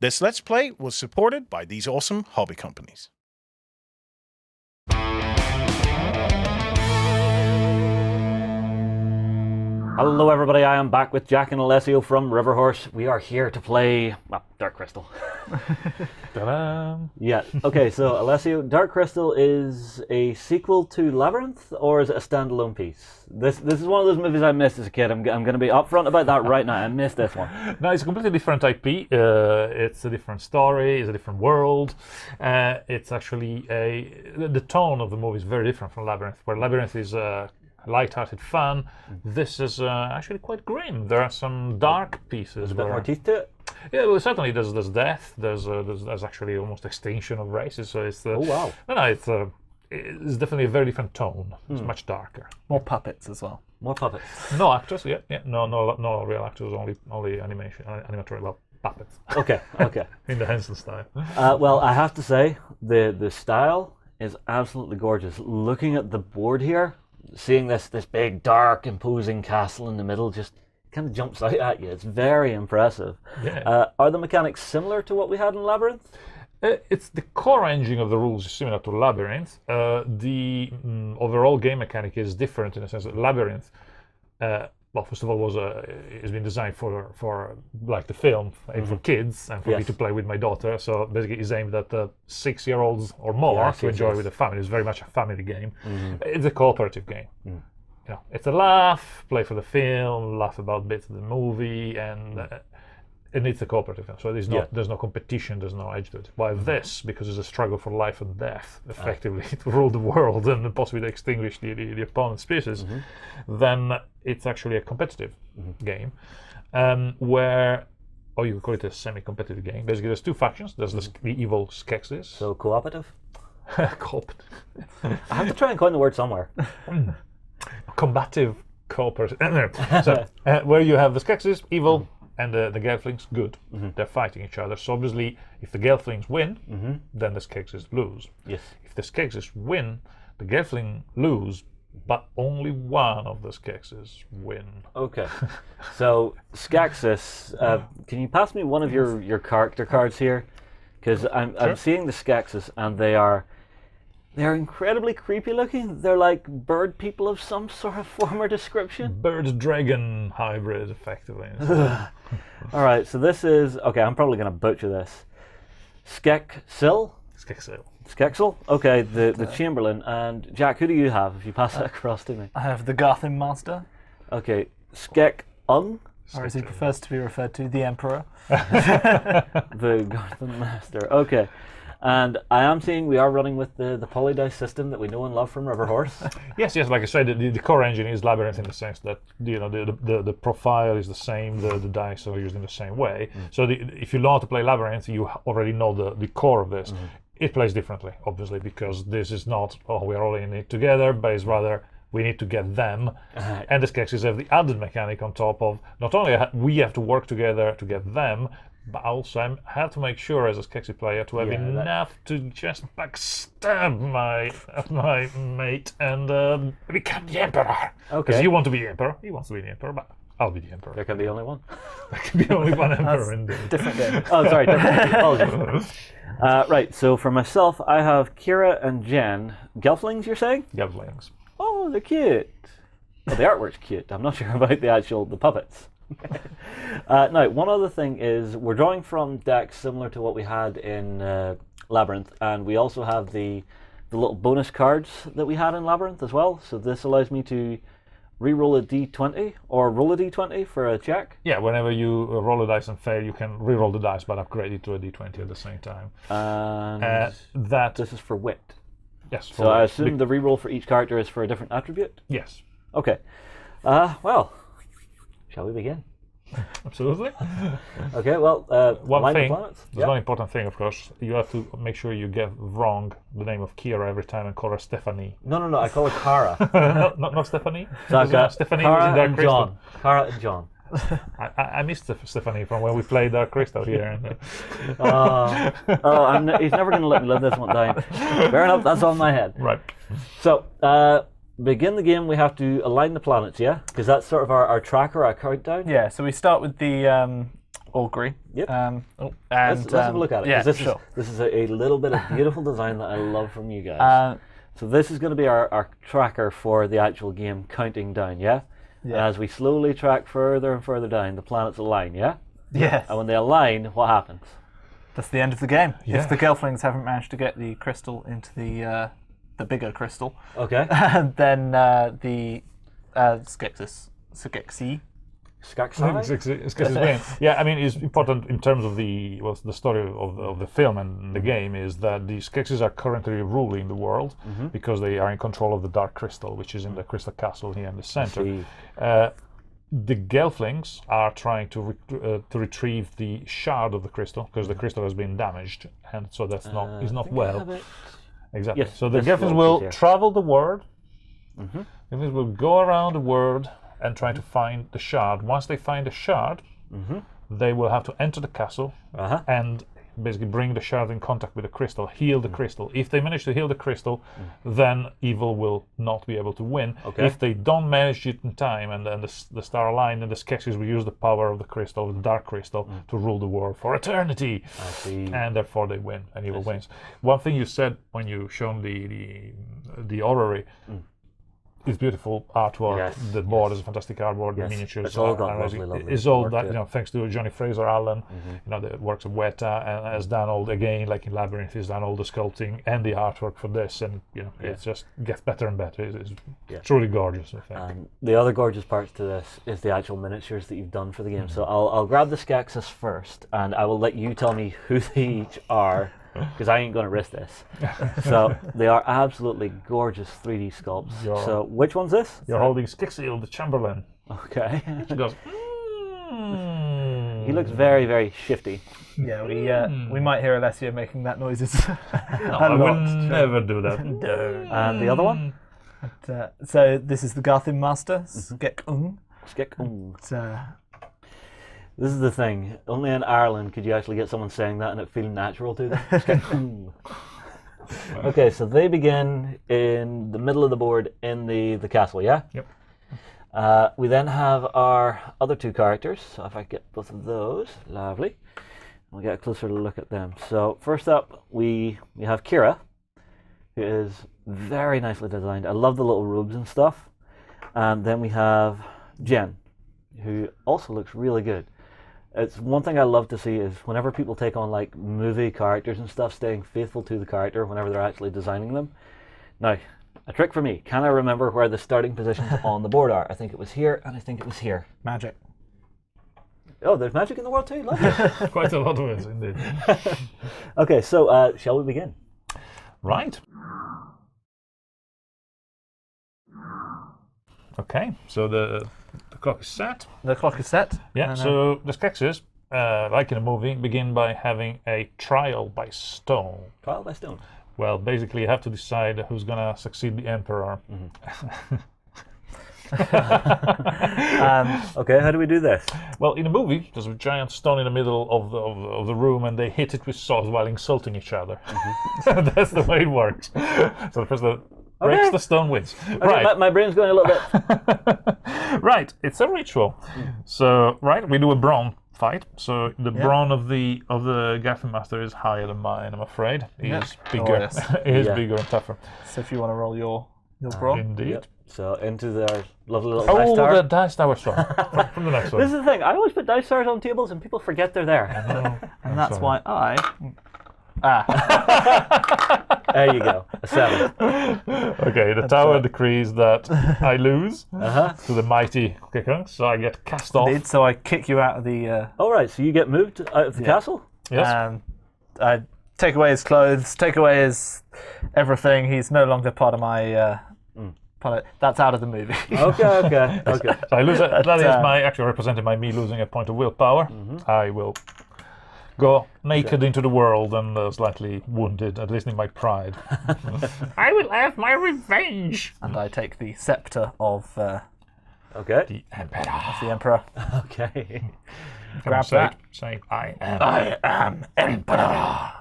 This Let's Play was supported by these awesome hobby companies. Hello everybody, I am back with Jack and Alessio from Riverhorse. We are here to play, well, Dark Crystal. Ta-da! Yeah, okay, so Alessio, Dark Crystal is a sequel to Labyrinth, or is it a standalone piece? This is one of those movies I missed as a kid. I'm going to be upfront about that right now. I missed this one. No, it's a completely different IP. It's a different story. It's a different world. It's actually the tone of the movie is very different from Labyrinth, where Labyrinth is light-hearted fun. This is actually quite grim. There are some dark pieces. There's a bit more teeth to it? Yeah, well, certainly there's death. There's actually almost extinction of races. So it's oh wow! No, it's definitely a very different tone. It's much darker. More puppets as well. More puppets. No actors, yeah. No real actors. Only animation, animatory, well, puppets. Okay. In the Henson style. Well, I have to say the style is absolutely gorgeous. Looking at the board here, seeing this big, dark, imposing castle in the middle just kind of jumps out at you. It's very impressive. Yeah. Are the mechanics similar to what we had in Labyrinth? It's the core engine of the rules is similar to Labyrinth. The overall game mechanic is different in the sense that Labyrinth, well, first of all, has been designed for like the film, aimed for kids and for me to play with my daughter. So basically, it's aimed at 6-year-olds or more to enjoy with the family. It's very much a family game. It's a cooperative game. You know, it's a laugh, play for the film, laugh about bits of the movie, and it's a cooperative film. So there's no competition, there's no edge to it. While this, because it's a struggle for life and death, effectively, to rule the world and possibly to extinguish the opponent's species, then it's actually a competitive game where, or you could call it a semi-competitive game. Basically, there's two factions. There's the evil Skeksis. So cooperative? Cooperative. I have to try and coin the word somewhere. Combative, cooperative. So, where you have the Skeksis, evil, and the Gelflings, good. They're fighting each other. So obviously, if the Gelflings win, then the Skeksis lose. Yes. If the Skeksis win, the Gelfling lose, but only one of the Skeksis win. Okay. So Skeksis, can you pass me one of your character cards here? Because I'm seeing the Skeksis, and they're incredibly creepy looking. They're like bird people of some sort of form or description. Bird-dragon hybrid, effectively. All right, so this is, okay, I'm probably going to butcher this. Skeksil? Skeksil? Okay, the Chamberlain. And Jack, who do you have, if you pass that across to me? I have the Garthim Master. Okay, Skek-ung? Or as he prefers to be referred to, the Emperor. The Garthim Master, okay. And I am seeing we are running with the poly dice system that we know and love from Riverhorse. Yes. Like I said, the core engine is Labyrinth in the sense that the profile is the same, the dice are used in the same way. So if you learn to play Labyrinth, you already know the core of this. It plays differently, obviously, because this is not we're all in it together, but it's rather we need to get them. And the Skeksis have the added mechanic on top of not only we have to work together to get them, but also I have to make sure as a Skeksis player to have enough to just backstab my mate and become the Emperor. Okay. Because you want to be the Emperor, he wants to be the Emperor, but I'll be the Emperor. There can be only one. There can be only one Emperor indeed. Different game. Oh, sorry. Apologies. Right, so for myself, I have Kira and Jen. Gelflings, you're saying? Gelflings. Oh, they're cute. Well, the artwork's cute. I'm not sure about the puppets. Now, one other thing is we're drawing from decks similar to what we had in Labyrinth, and we also have the little bonus cards that we had in Labyrinth as well. So this allows me to re-roll a d20 or roll a d20 for a check. Yeah, whenever you roll a dice and fail, you can re-roll the dice but upgrade it to a d20 at the same time. And this is for wit. Yes. So I assume the re-roll for each character is for a different attribute? Yes. Okay. Well, shall we begin? Absolutely. Okay, well, one thing, planets. there's one important thing, of course. You have to make sure you get wrong the name of Kira every time and call her Stephanie. No, I call her Kara. not Stephanie? So I've got Stephanie Kara was in Dark and Crystal. John. Kara and John. I missed Stephanie from when we played Dark Crystal here. He's never going to let me live this one down. Fair enough, that's on my head. Right. So, begin the game, we have to align the planets, yeah? Because that's sort of our tracker, our countdown. Yeah, so we start with the augury. Yep. And Let's have a look at it. Yeah, 'cause sure. This is a little bit of beautiful design that I love from you guys. So this is going to be our tracker for the actual game counting down, yeah? Yeah. As we slowly track further and further down, the planets align, yeah? Yes. And when they align, what happens? That's the end of the game. Yeah. If the Gelflings haven't managed to get the crystal into the bigger crystal, Okay. then the Skeksis. Skeksis. Yeah, I mean, it's important in terms of the story of the film and the game is that the Skeksis are currently ruling the world because they are in control of the Dark Crystal, which is in the Crystal Castle here in the center. The Gelflings are trying to retrieve the shard of the crystal because the crystal has been damaged, and so that's is not well. Exactly. Yes, so the this Gelflings one will is here. travel the world. The Gelflings will go around the world and try to find the shard. Once they find the shard, they will have to enter the castle and basically bring the shard in contact with the crystal, heal the crystal. If they manage to heal the crystal, then evil will not be able to win. Okay. If they don't manage it in time and then the star align, then the Skeksis will use the power of the crystal, the dark crystal, to rule the world for eternity. I see. And therefore they win, and evil wins. One thing you said when you shown the orrery, it's beautiful artwork. Yes, The board is a fantastic artboard. Yes. The miniatures It's all are got amazing. lovely It's all work that, to it. thanks to Johnny Fraser Allen, the works of Weta, and has done all again, like in Labyrinth, he's done all the sculpting and the artwork for this, and it just gets better and better. It's truly gorgeous, I think. The other gorgeous parts to this is the actual miniatures that you've done for the game. So I'll grab the Skeksis first, and I will let you tell me who they each are, because I ain't going to risk this. So they are absolutely gorgeous 3D sculpts. So which one's this? You're holding Skeksis, the Chamberlain. Okay. She goes, He looks very, very shifty. Yeah, we might hear Alessio making that noises. I will never do that. And the other one? So this is the Garthim Master, Skekung. This is the thing. Only in Ireland could you actually get someone saying that and it feel natural to them. Okay, so they begin in the middle of the board in the castle, yeah? Yep. We then have our other two characters. So if I get both of those, lovely. We'll get a closer look at them. So first up, we have Kira, who is very nicely designed. I love the little robes and stuff. And then we have Jen, who also looks really good. It's one thing I love to see is whenever people take on like movie characters and stuff, staying faithful to the character whenever they're actually designing them. Now, a trick for me, can I remember where the starting positions on the board are? I think it was here, and I think it was here. Magic. Oh, there's magic in the world too, lovely. Quite a lot of it, indeed. Okay, so shall we begin? Right. Okay, so the clock is set. The clock is set. Yeah, and, so the Skeksis, like in a movie, begin by having a trial by stone. Trial by stone. Well, basically you have to decide who's going to succeed the Emperor. Okay, how do we do this? Well, in a movie, there's a giant stone in the middle of the room and they hit it with swords while insulting each other. That's the way it works. So the person that breaks the stone wins. Okay, Right. my brain's going a little bit. Right, it's a ritual. So, we do a brawn fight. So the brawn of the Gelfling Master is higher than mine, I'm afraid. He's bigger. Oh, yes. He's bigger and tougher. So if you want to roll your brawl. Indeed. Yep. So into the lovely little dice Oh, tower. the dice tower sword. From the next one. This is the thing. I always put dice towers on tables and people forget they're there. And that's why I... There you go. A 7. Okay, the tower decrees that I lose to the mighty Kikung, so I get cast off. Indeed, so I kick you out of the... All right, so you get moved out of the castle? Yes. I take away his clothes, take away his everything. He's no longer part of my... That's out of the movie. Okay. So I lose it. That is actually represented by me losing a point of willpower. I will go naked into the world and slightly wounded, at least in my pride. I will have my revenge. And I take the scepter of the Okay. The Emperor. Emperor. Okay. Grab that. Say, I am Emperor.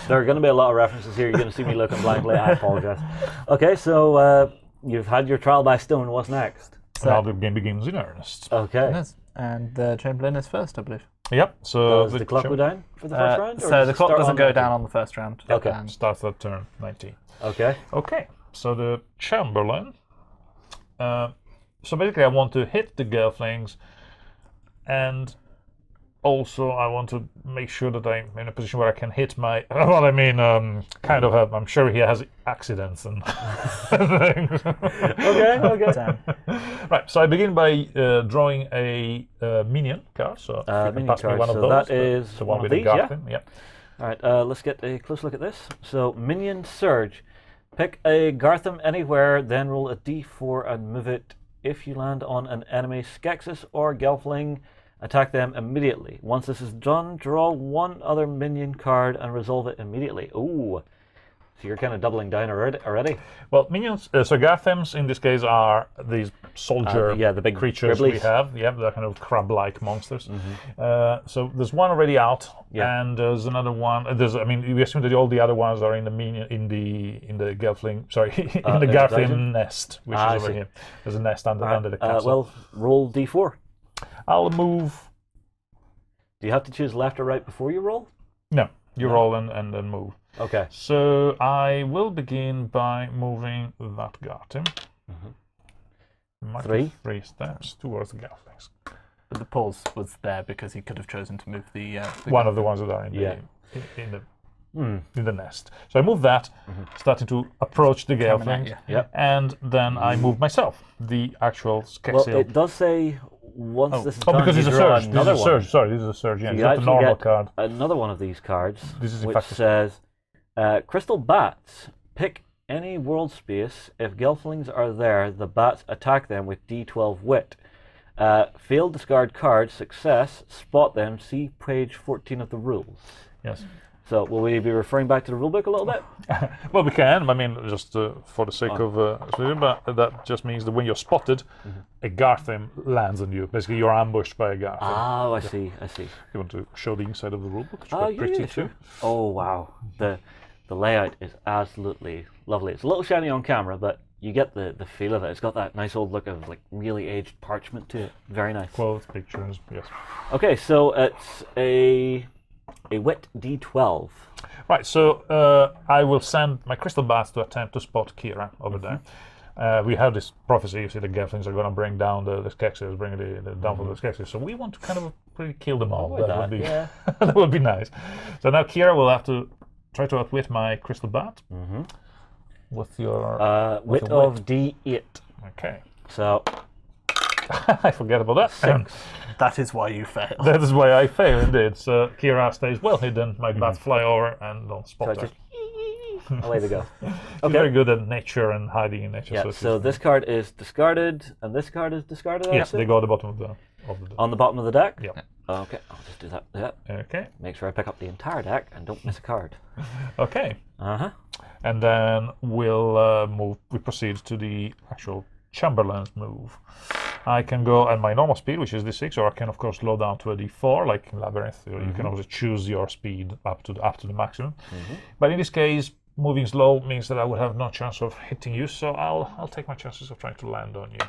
There are going to be a lot of references here. You're going to see me looking blankly. I apologize. Okay, so you've had your trial by stone. What's next? Now the game begins in earnest. Okay. Yes. And the Chamberlain is first, I believe. Yep. So Does the clock go down for the first round? or So does the it clock start doesn't on go 19? down on the first round. Okay. And starts at turn 19. Okay. Okay. So the Chamberlain. So basically, I want to hit the Gelflings, and also I want to make sure that I'm in a position where I can hit my. Well, I mean, kind of. I'm sure he has accidents and things. Okay. Damn. Right. So I begin by drawing a minion card. So if you can Minion pass me card, one of so those. that is the one one of with these, the yeah? Garfin. Yeah. All right, let's get a close look at this. So, Minion Surge. Pick a Gartham anywhere, then roll a d4 and move it. If you land on an enemy Skeksis or Gelfling, attack them immediately. Once this is done, draw one other minion card and resolve it immediately. Ooh, so you're kind of doubling down already. Well, minions. So Garthams in this case are these soldier the big creatures we gribblies. have. Yeah, they're kind of crab-like monsters. So there's one already out, and there's another one. I mean, we assume that all the other ones are in the minion in the Gelfling. Sorry, in the Gartham dungeon? nest, which I is over see. here. There's a nest under the castle. Well, roll d4. I'll move. Do you have to choose left or right before you roll? No, you roll and then move. Okay. So I will begin by moving that Gartham. Three steps towards the Gelflings. But the pause was there because he could have chosen to move the One of the ones that are in Yeah. in the nest. So I move that, starting to approach the Coming at Gelflings, you. Yep. and then I move myself, the actual Well, Skeksis. it does say once this is Oh, done, because you it's a draw surge. This is another a one. surge. Sorry, this is a surge. Yeah, You it's not the actually normal get card. another one of these cards, This is in which fact says, Crystal Bats. Pick any world space. If Gelflings are there, the bats attack them with D12 wit. Fail, discard card. Success, spot them. See page 14 of the rules. Yes. So will we be referring back to the rulebook a little bit? Well, we can. I mean, just for the sake of, but that just means that when you're spotted, a Gartham lands on you. Basically, you're ambushed by a Gartham. Oh, I see. You want to show the inside of the rulebook? It's quite Oh, pretty yeah, too. sure. Oh, wow. The layout is absolutely lovely. It's a little shiny on camera, but you get the feel of it. It's got that nice old look of like really aged parchment to it. Very nice. Quotes, pictures, yes. Okay, so it's a wit D12. Right, so I will send my crystal bats to attempt to spot Kira over there. We have this prophecy, you see the Gelflings are going to bring down the Skeksis, bring the downfall of the Skeksis. So we want to kind of really kill them all. Avoid That would be, yeah. that would be nice. So now Kira will have to try to outwit my crystal bat. With your Wit your of D8. Okay. So I forget about that. 6. That is why you fail. That is why I fail indeed. So Kira stays well hidden, my bats fly over and don't So spot I her. just away they go. She's very good at nature and hiding in nature. Yeah, so so she's- this card is discarded, and this card is discarded, I yes, assume? they go at the bottom of the On the bottom of the deck? Yeah. Okay, I'll just do that. Yeah. Okay. Make sure I pick up the entire deck and don't miss a card. Okay. Uh-huh. And then we'll move. We proceed to the actual Chamberlain's move. I can go at my normal speed, which is D6, or I can of course slow down to a D4, like in Labyrinth. You can also choose your speed up to the maximum. But in this case, moving slow means that I would have no chance of hitting you, so I'll take my chances of trying to land on you.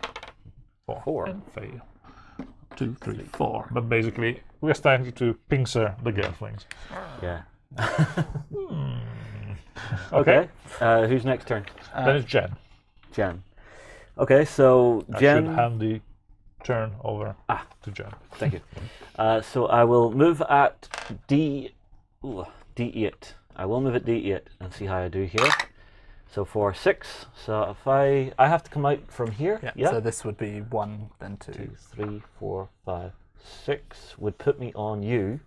4. And fail. 2, 3, 4. But basically, we're starting to pincer the Gelflings. Yeah. Okay. Who's next turn? Then it's Jen. Jen. Okay, so I Jen. should hand the turn over to Jen. Thank you. So I will move at D8. I will move at D8 and see how I do here. So for 6, so if I have to come out from here. Yeah. So this would be 1, then 2. 2, 3, 4, 5, 6 would put me on you.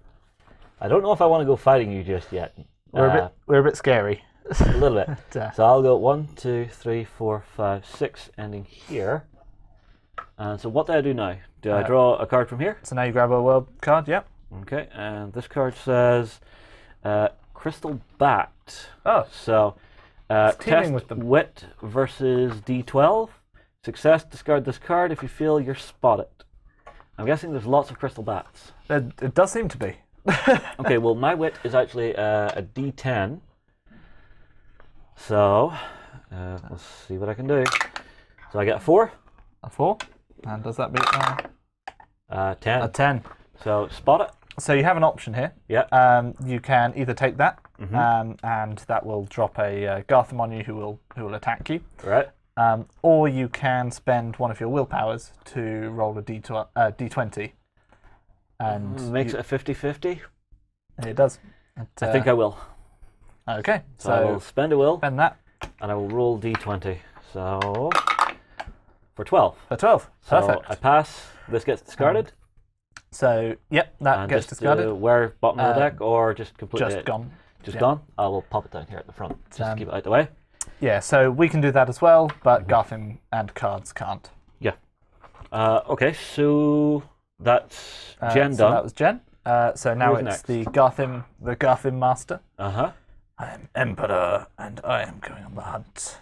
I don't know if I want to go fighting you just yet. We're a bit scary. A little bit. Yeah. So I'll go 1, 2, 3, 4, 5, 6, ending here. And so what do I do now? Do I draw a card from here? So now you grab a world card. Yep. Okay, and this card says Crystal Bat. Oh. So It's teaming test with them. wit versus D12. Success, discard this card. If you feel you're spotted. I'm guessing there's lots of Crystal Bats. It does seem to be. Okay, well my wit is actually a D10. So let's see what I can do. So I get a 4. A 4. And does that beat 10. A 10. So spot it. So you have an option here. Yeah. You can either take that, and that will drop a Gartham on you who will attack you. Right. Or you can spend one of your willpowers to roll a d20. And Makes it a 50-50. it does. I think I will. Okay. So I will spend a will, spend that and I will roll d20. So for 12. for 12. Perfect. So I pass. This gets discarded. So yep, that And gets just discarded. where bottom of the deck, or just completely Just gone. Just Yeah. gone. I will pop it down here at the front. Just to keep it out the way. Yeah. So we can do that as well, but Gartham and cards can't. Yeah. Okay. So that's Jen So done. that was Jen. So now Who's it's next? the Gartham Master. Uh-huh. I am Emperor, and I am going on the hunt.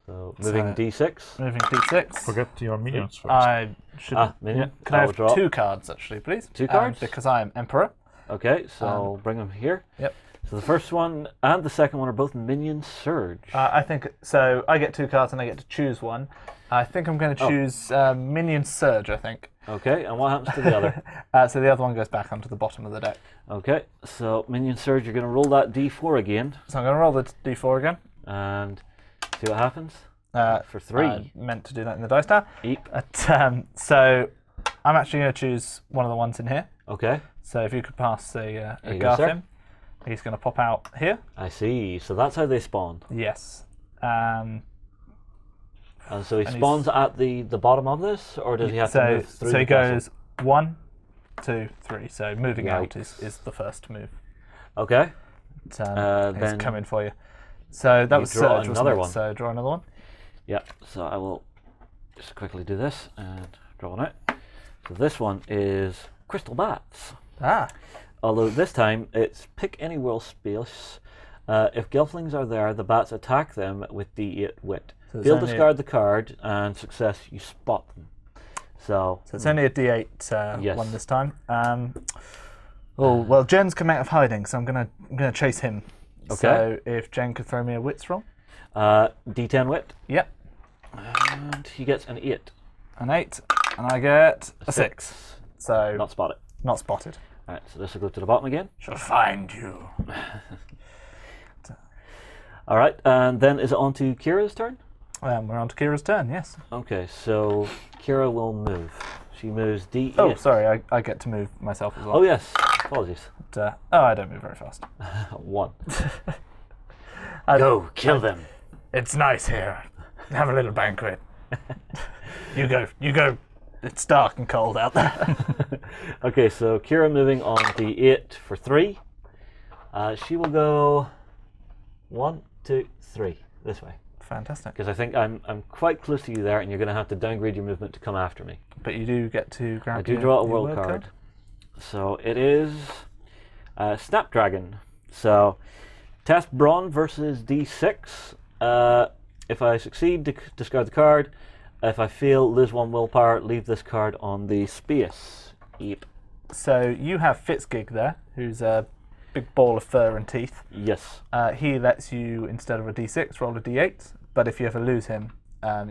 So moving d6. Moving d6. Forget your minions first. I should. Minion. Can I will have draw. 2 cards actually, please? Two cards? Because I am Emperor. Okay, so I'll bring them here. Yep. So the first one and the second one are both minion surge. I think so. I get 2 cards and I get to choose one. I think I'm going to choose Minion Surge. I think. Okay, and what happens to the other? So the other one goes back onto the bottom of the deck. Okay, so minion surge, you're going to roll that d4 again So I'm going to roll the d4 again. and see what happens. For 3. I meant to do that in the dice tower. Eep. So I'm actually going to choose one of the ones in here. Okay, So if you could pass a Here you go, sir. Gartham, he's going to pop out here. I see. So that's how they spawn. Yes. And so he And spawns at the bottom of this, or does he have to So move through so he the castle? goes 1, 2, 3. So moving out Yikes. is the first move. Okay, He's then coming for you. So that you was draw Surge, wasn't another it? one. So draw another one. yeah. So I will just quickly do this and draw one out. So this one is crystal bats. Ah. Although this time it's pick any world space. If gelflings are there, the bats attack them with d8 wit. So it's They'll only- discard the card, and success, you spot them. So So it's only a d8 Yes. one this time. Well, Jen's come out of hiding, so I'm gonna chase him. Okay. So if Jen could throw me a wits roll. d10 wit, Yep. and he gets an 8. An 8, and I get a 6. So Not spotted. not spotted. All right, so this will go to the bottom again. Shall find you. All right, and then is it on to Kira's turn? We're on to Kira's turn. Yes. Okay, so Kira will move. She moves d8. Oh, sorry. I get to move myself as well. Oh, yes. Apologies. But, I don't move very fast. 1. I- Go, kill them. It's nice here. Have a little banquet. You go. It's dark and cold out there. Okay, so Kira moving on d8 for 3. She will go 1, 2, 3 this way. Fantastic. Because I think I'm quite close to you there, and you're going to have to downgrade your movement to come after me. But you do get to grab. I do your- draw a your world word card. So it is Snapdragon. So test Brawn versus d6. If I succeed, discard the card. If I fail, lose 1 willpower, leave this card on the space. Yep. So you have Fitzgig there, who's a big ball of fur and teeth. Yes. He lets you, instead of a d6, roll a d8. But if you ever lose him,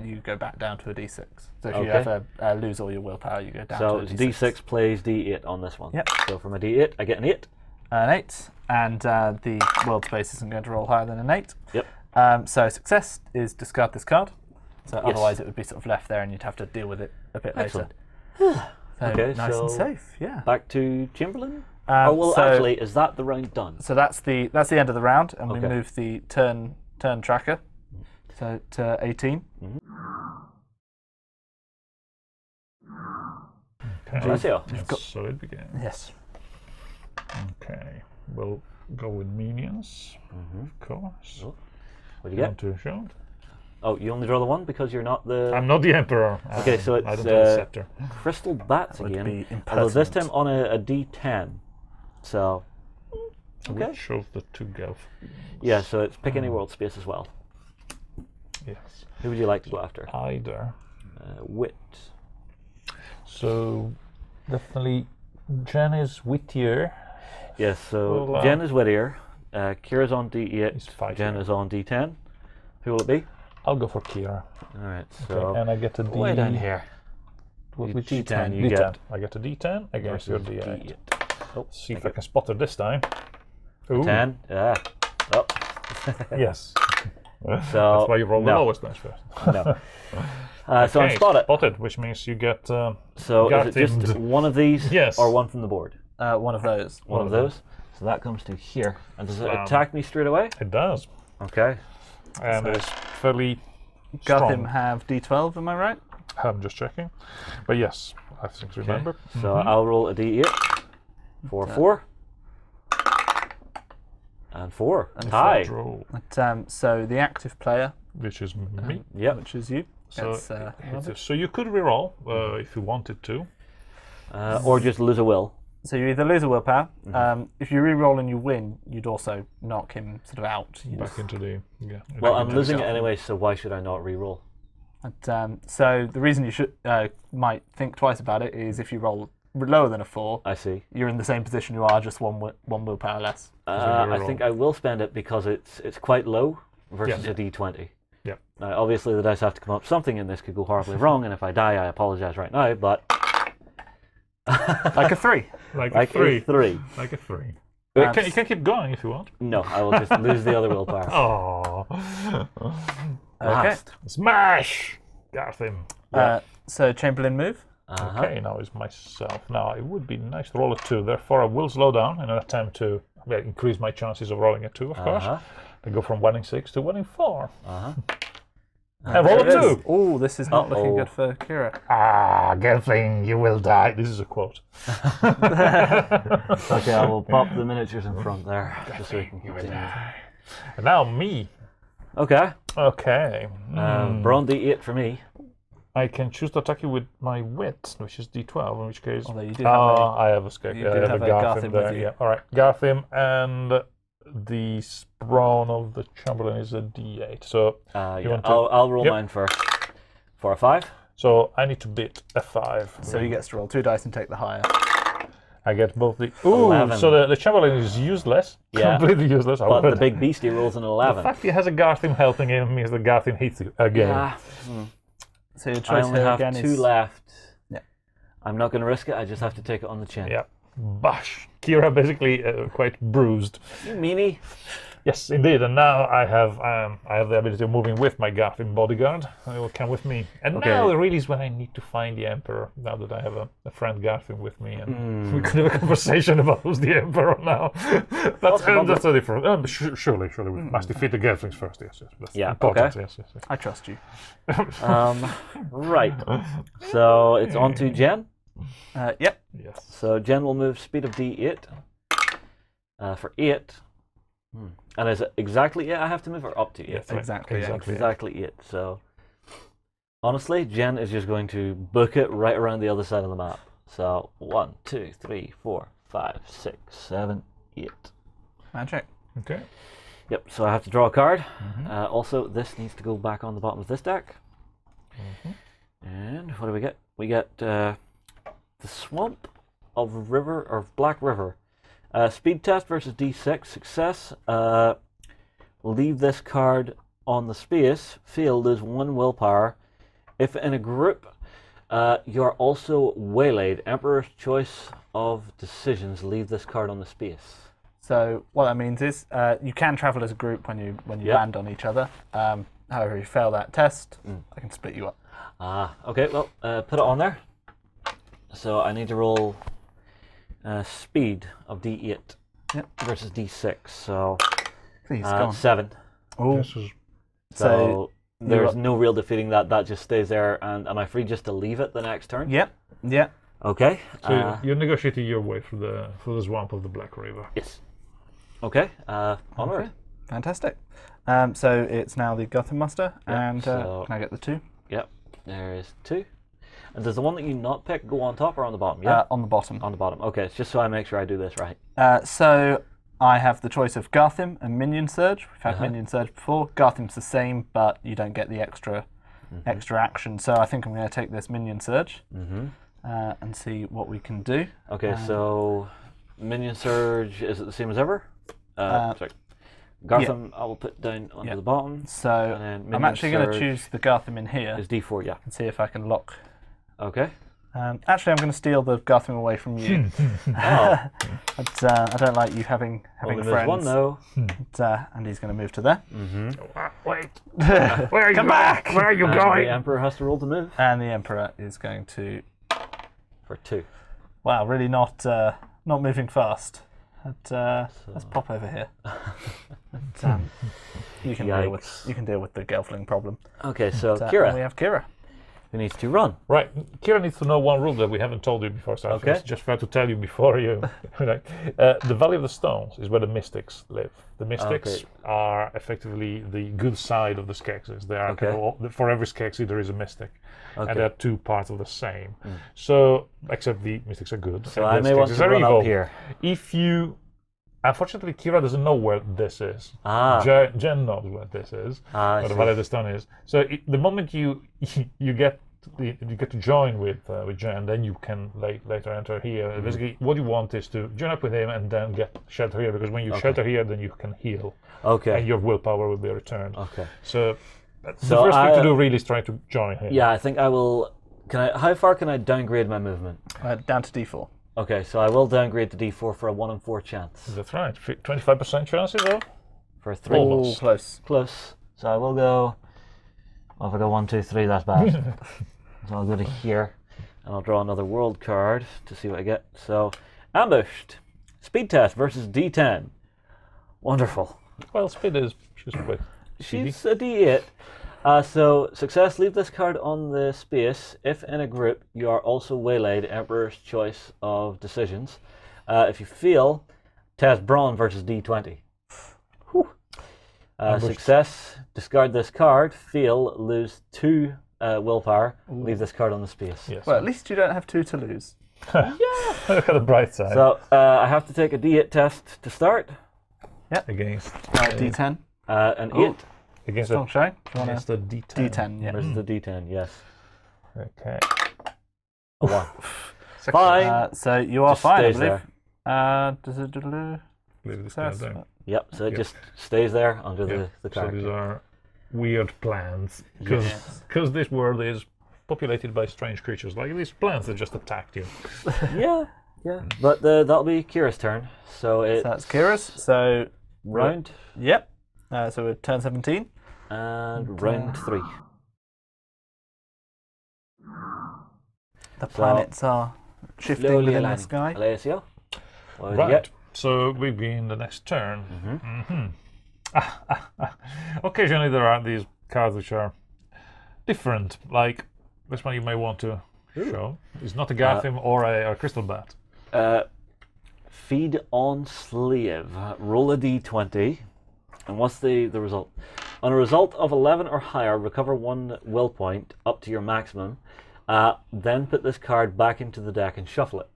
you go back down to a d6. So if you Okay. ever lose all your willpower, you go down So to a it's d6. d6 plays d8 on this one. Yep. So from a d8, I get an 8. An 8, and the world space isn't going to roll higher than an 8. Yep. So success is discard this card. So Yes. otherwise it would be sort of left there and you'd have to deal with it a bit Excellent. later. So Okay, nice and so- safe, yeah. Back to Chamberlain. Oh well, so, actually, is that the round done? so that's the end of the round, and we Okay. move the turn tracker. So to 18. Okay. Let's see. Yes, so it begins. Yes. Okay, we'll go with minions, of course. Oh, what do you You get? want to show? Oh, you only draw the one because you're not the I'm not the emperor. Okay, so I it's, don't have a scepter. crystal bats That would again. be Although this impertinent. time on a d10. So okay. Which of the two Gelf? Yeah, so it's pick any world space as well. Yes. Who would you like to go after? Either. Wit. So definitely Jen is wittier. Yes, so Well, Jen is Whittier. Kira's on d8. He's 5 Jen here. is on d10. Who will it be? I'll go for Kira. Alright, Okay, so and I get a D. way down here. Which D10 you D10. get. I get a D10 against your versus D8. Oh, See if I can spot it this time. Ooh. 10. Yeah. Oh. Yes. So That's why you roll the no. lowest dice first. No. So Okay, unspotted. Spotted, which means you get. So is it just Garthemed. one of these Yes. or one from the board? One of those. One of those. So that comes to here. And does it Slam. attack me straight away? It does, Okay. and it's fairly Garthim strong. have D12, am I right? I'm just checking, but yes, I think remember. So I'll roll a d8 for 4. And 4. Tie. Roll, But, so the active player, which is me. Yep. which is you, So, gets, so you could reroll if you wanted to. Or just lose a will. so you either lose a willpower. If you re-roll and you win, you'd also knock him sort of out. Back into the Well, I'm losing it anyway, so why should I not re-roll? But, so the reason you should might think twice about it is if you roll lower than a 4, I see. you're in the same position you are, just one willpower less. I think I will spend it because it's quite low versus a d20. Yeah. Now, obviously, the dice have to come up. Something in this could go horribly wrong, and if I die, I apologize right now, but... Like a 3. like Like a 3. a 3. Like a 3. Um, You can keep going if you want. No, I will just lose the other willpower. Oh, Okay. Last. smash! Got him. So Chamberlain move. Okay, now it's myself. Now it would be nice to roll a 2. Therefore, I will slow down in an attempt to increase my chances of rolling a 2, of course. I go from winning 6 to winning 4. And roll a 2. Oh, this is not looking Uh-oh. good for Kira. Ah, Gelfling, you will die. This is a quote. Okay, I will pop the miniatures in front there, just so we can continue. And now me. Okay, Okay. Brawn d8 for me. I can choose to attack you with my wit, which is D12, in which case... Although you do have I have a Skeksis. you I do have have a a Garthim Garthim there. with you. Yeah. All right, Garthim, and the Sprawn of the Chamberlain is a D8. So Yeah, want to- I'll roll Yep. mine first. For a 5. so I need to beat a 5. So he gets to roll 2 dice and take the higher. I get both the... Ooh, 11. so the Chamberlain is useless. Yeah. Completely useless. I But would- the big beastie rolls an The 11. fact he has a Garthim helping him means the Garthim hits you again. Yeah, So your I choice only here have again 2 is left. Yeah. I'm not going to risk it, I just have to take it on the chin. Yeah. Bash. Kira basically quite bruised. You meanie. Yes, indeed. And now I have the ability of moving with my Garthim bodyguard. He will come with me. And Okay. now really is when I need to find the Emperor. Now that I have a friend Garthim with me, and we could have a conversation about who's the Emperor now. that's a different. Surely, we must defeat the Gelflings first. Yes. That's Yeah, important. okay. Yes. I trust you. Right. So it's on to Jen. Yep. Yes. So Jen will move speed of d8 for 8. And is it exactly 8 I have to move or up to 8? Yes, Exactly, yeah. Exactly 8. So honestly, Jen is just going to book it right around the other side of the map. So 1, 2, 3, 4, 5, 6, 7, 8. Magic. Okay. Yep, so I have to draw a card. Also, this needs to go back on the bottom of this deck. And what do we get? We get the Swamp of Black River. Speed test versus D6. Success. Leave this card on the space. Failed is 1 willpower. If in a group, you're also waylaid. Emperor's choice of decisions. Leave this card on the space. So what that means is you can travel as a group when you Yep. land on each other. However, if you fail that test, I can split you up. Okay, well, put it on there. So I need to roll speed of D8 versus D6. So Please, go on. 7. Oh, This is So there's you're- no real defeating that. That just stays there. And am I free just to leave it the next turn? yep. Yeah. Okay. so you're negotiating your way through the swamp of the Black River. Yes. Okay. Onward. Okay. Fantastic. So it's now the Gotham Master, and so- can I get the 2? Yep. There is 2. And does the one that you not pick go on top or on the bottom? Yeah. On the bottom. On the bottom. Okay. It's just so I make sure I do this right. So I have the choice of Garthim and Minion Surge. We've had Minion Surge before. Garthim's the same, but you don't get the extra action. So I think I'm going to take this Minion Surge and see what we can do. Okay. So Minion Surge, is it the same as ever? Sorry. Gartham, I will put down onto the bottom. So And then I'm Minion actually going to Surge choose the Garthim in here is D4, yeah. and see if I can lock. Okay. Actually, I'm going to steal the Garthim away from you. Oh, But, I don't like you having only friends. moves one though. And he's going to move to there. Wait. Where are you Come back! Where are you And going? the Emperor has to roll to move And the Emperor is going to... for 2. Wow, really not moving fast. But, let's pop over here. But, you can deal with the Gelfling problem. Okay, so And we Kira, have Kira. who needs to run. Right, Kira needs to know one rule that we haven't told you before, so I think Okay. it's just fair to tell you before you. Right. The Valley of the Stones is where the mystics live. The mystics Okay. are effectively the good side of the Skeksis. They are kind of for every Skeksis there is a mystic, Okay. and they're two parts of the same. So, except the mystics are good. So and I the may want Skeksis to are run evil. up here. If you, unfortunately, Kira doesn't know where this is. Ah. Jen knows where this is. I Where the see. Valley of the Stone is. So the moment you get to join with Jen, then you can later enter here. Basically, what you want is to join up with him and then get shelter here, because when you shelter here, then you can heal, Okay. and your willpower will be returned. Okay. So the So first thing to do really is try to join him. Yeah, I think I will. How far can I downgrade my movement? Down to D4. Okay, so I will downgrade to D4 for a 1 in 4 chance. That's right. 25% chances, though. For a 3. Almost. Close. Close. So I will go. Well, if I go 1, 2, 3, that's bad. So I'll go to here, and I'll draw another world card to see what I get. So, ambushed. Speed test versus D10. Wonderful. Well, speed is she's a bit speedy. She's a D8. So, success, leave this card on the space. If in a group, you are also waylaid, Emperor's choice of decisions. If you fail, test Brawn versus D20. Whew. Success, discard this card. Fail, lose 2 willpower. Leave this card on the space. Yes. Well, at least you don't have 2 to lose. Look at the bright side. So, I have to take a D8 test to start. Against D10. An 8 against Strong the showing. Do you want against a the D10. D10? Yeah. versus the D10, yes. Okay. A 1. Second. Fine. So you are Just fine, I stays believe. there. Does it do Leave this success? down. Yep, so it Yep. just stays there under Yeah. the So card. these are weird plants because Yes. this world is populated by strange creatures like these plants that just attacked you. Yeah. But that'll be Kira's turn. So it's So that's Kira's. So, round yep. So we're turn 17. and round 3. The planets are shifting Slowly within the aligning. sky. Alessio, what did you Right. get? So we begin the next turn. Occasionally there are these cards which are different. Like this one you may want to show. It's not a Garthim or a crystal bat. Feed on slave. Roll a d20. And what's the result? On a result of 11 or higher, recover 1 will point up to your maximum. Then put this card back into the deck and shuffle it.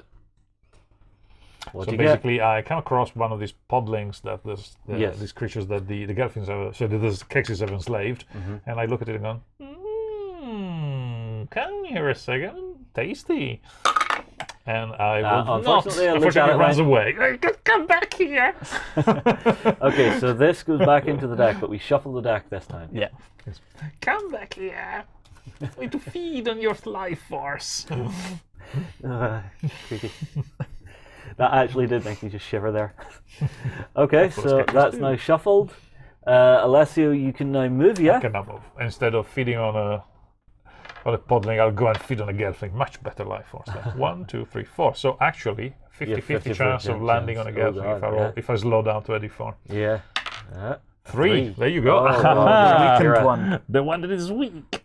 What So do you get? basically, I come across one of these podlings that Yes. these creatures that the Gelflings have, so the Skeksis have enslaved, and I look at it and go, come here a second, tasty. And I will not. unfortunately, I looked at Unfortunately, it runs right. away. Come back here. Okay, so this goes back into the deck, but we shuffle the deck this time. Yeah. Come back here. I'm going to feed on your life force. Creepy. That actually did make me just shiver there. Okay, so Skeksis that's do. now shuffled. Alessio, you can now move, yeah? Can I move? Instead of feeding on a podling, I'll go and feed on a Gelfling. Much better life force. Then. 1, 2, 3, 4. So actually, 50-50 chance of landing on a chance. Gelfling Oh, God, if I slow down to a D4. Yeah. 3. There you go. Oh, wow. Weakened Kira. one. The one that is weak.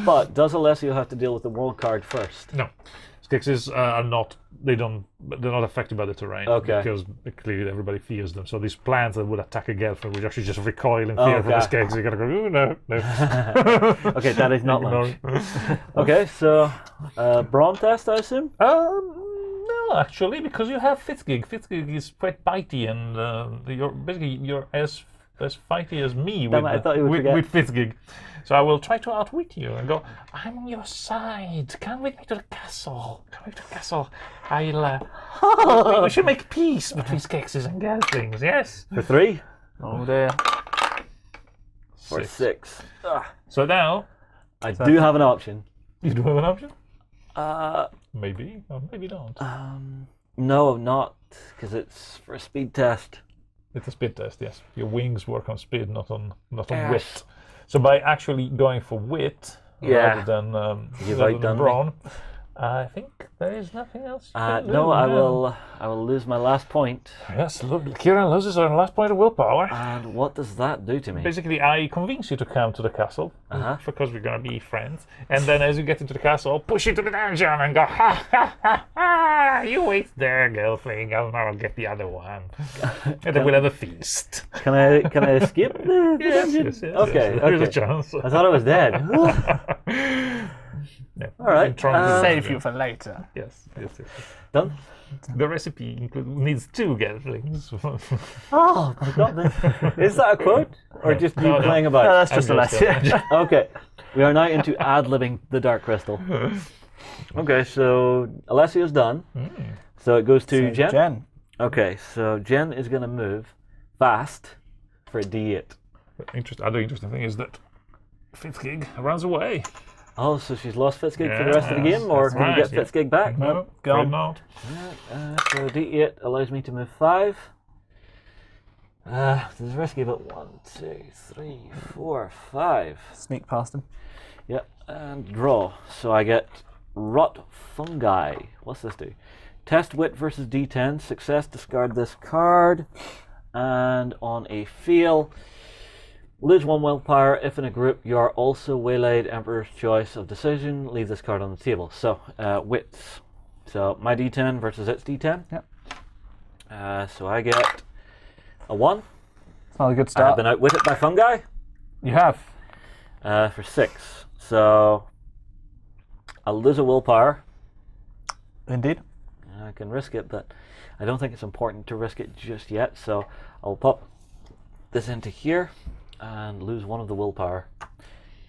But does Alessio have to deal with the world card first? No. Skeksis are not. They're not affected by the terrain. Okay. Because clearly everybody fears them. So these plants that would attack a Gelfling would actually just recoil in fear from the Okay. Skeksis. You gotta go. Ooh, no. Okay, that is not Ignore. lunch. Okay, so brawn test, I assume? No, actually, because you have Fitzgig. Fitzgig is quite bitey, and you're as fighty as me Damn it, I thought you would forget. with Fitzgig. So I will try to outwit you and go, I'm on your side. Come with me to the castle. Come with me to the castle. We should make peace between Skeksis and Gelflings, yes? For 3? Oh dear. For 6. So now, I do have an option. You do have an option? Uh, Maybe, or maybe not. no, not because it's for a speed test. It's a speed test, yes. Your wings work on speed, not on Yes. wit. So by actually going for wit Yeah. rather than You've rather than outdone me. brawn, I think there is nothing else. You can do, No, I yeah. will lose my last point. Yes, look, Kieran loses her last point of willpower. And what does that do to me? Basically, I convince you to come to the castle because we're gonna be friends. And then, as you get into the castle, I'll push you to the dungeon and go, ha ha ha ha! You wait there, Gelfling. I'll get the other one, and then we'll have a feast. Can I escape the dungeon? Yes, Okay, There's a okay. chance. I thought I was dead. Yeah. All right, I'm trying to- Save you for later. Yes. Done. The recipe needs 2 Gelflings. Oh my god! Is that a quote or just you No, no. playing No, about? that's just a lesson. Okay, we are now into ad-libbing the Dark Crystal. Okay, so Alessia's done. So it goes to Jen. Jen. Okay, so Jen is going to move fast for a D8. Other interesting thing is that Fitzgig runs away. Oh, so she's lost Fitzgig for the rest of the Yes, game, or that's can we right, get Fitzgig back? No, go afraid on. not. So D8 allows me to move 5. There's risky, but 1, 2, 3, 4, 5. Sneak past him. Yep, and draw. So I get Rot Fungi. What's this do? Test Wit versus D10. Success, discard this card. And on a fail, lose 1 willpower. If in a group you are also waylaid, Emperor's Choice of Decision, leave this card on the table. So, Wits. So my D10 versus its D10. Yep. So I get a 1. It's not a good I've start. been outwitted by fungi You have. for 6. So I'll lose a willpower. Indeed. I can risk it, but I don't think it's important to risk it just yet. So I'll pop this into here and lose 1 of the willpower,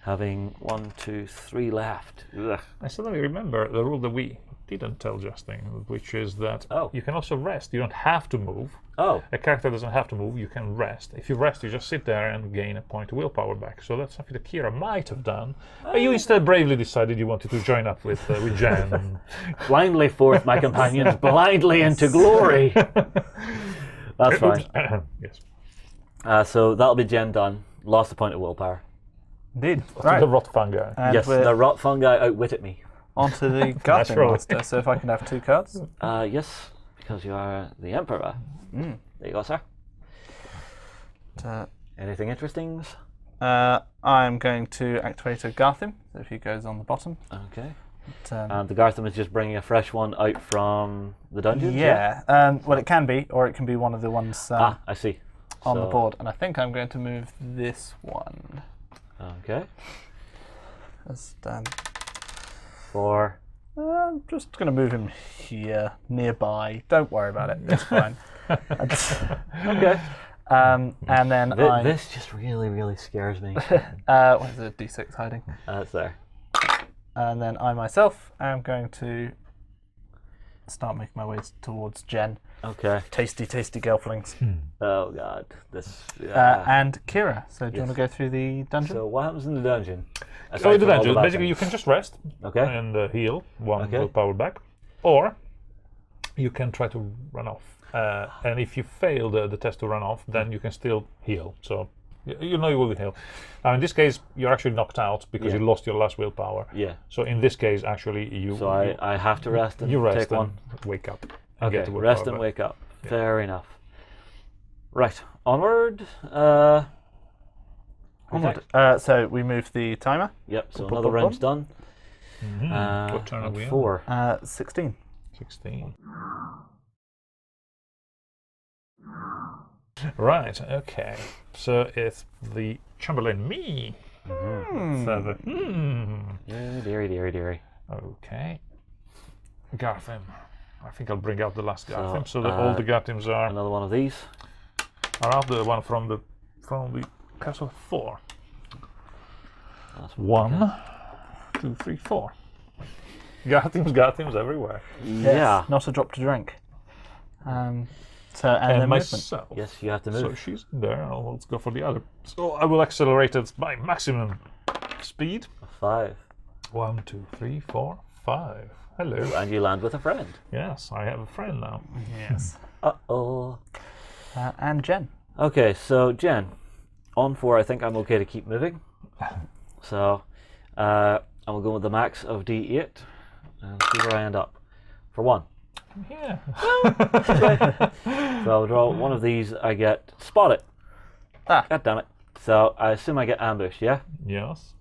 having 1, 2, 3 left. Ugh. I suddenly remember the rule that we didn't tell Justin, which is that you can also rest. You don't have to move. Oh, A character doesn't have to move. You can rest. If you rest, you just sit there and gain a point of willpower back. So that's something that Kira might have done. But you instead bravely decided you wanted to join up with Jan. And blindly forth my companions, blindly into glory. That's fine. Yes. So that'll be Jen done. Lost a point of willpower. Indeed. The Right. rot fungi. And Yes, we're the rot fungi outwitted me. onto the Gelfling Naturally. Master. So if I can have 2 cards. Yes, because you are the Emperor. There you go, sir. Anything interesting? I'm going to activate a Garthim. So if he goes on the bottom. Okay. But, And the Gartham is just bringing a fresh one out from the dungeon? yeah. Well, it can be, or it can be one of the ones I see. on the So- board. And I think I'm going to move this one. Okay. Just, For I'm just going to move him here, nearby. Don't worry about it. It's fine. okay. And then This just really, really scares me. what is it? D6 hiding. It's there. And then I myself am going to start making my way towards Jen. Okay. Tasty, tasty Gelflings. Oh god. This. And Kira. So do you want to go through the dungeon? So what happens in the dungeon? So in Aside the from all dungeon, bad basically you things? can just rest Okay. and heal 1 Okay. willpower back, or you can try to run off. And if you fail the test to run off, then you can still heal. So you know you will heal. Now in this case, you're actually knocked out because Yeah. you lost your last willpower. Yeah. So in this case, actually, you So I have to rest and you rest take and one. wake up. And Okay. get the willpower Rest and back. wake up. Fair enough. Right. Onward. Onward. So we move the timer. Yep. So Boom, another boom, round's boom. done. What turn are and we on? 4. 16. 16. Right, okay. So it's the Chamberlain me. So Deary. okay. Garthim. I think I'll bring out the last Garthim so that uh, all the Garthims are Another one of these. out. The one from the castle 4. That's 1, 2, 3, 4. Garthims everywhere. Yeah. Not a drop to drink. So and then movement. myself. Yes, you have to move. So she's there. Let's go for the other. So I will accelerate it by maximum speed. 5. 1, 2, 3, 4, 5. Hello. And you land with a friend. Yes, I have a friend now. Yes. Uh-oh. And Jen. Okay, so Jen, on 4, I think I'm okay to keep moving. So I'm going to go with the max of D8 and see where I end up. For 1. Yeah. So I'll draw one of these, I get spotted. Ah. God damn it. So I assume I get ambushed, yeah? Yes.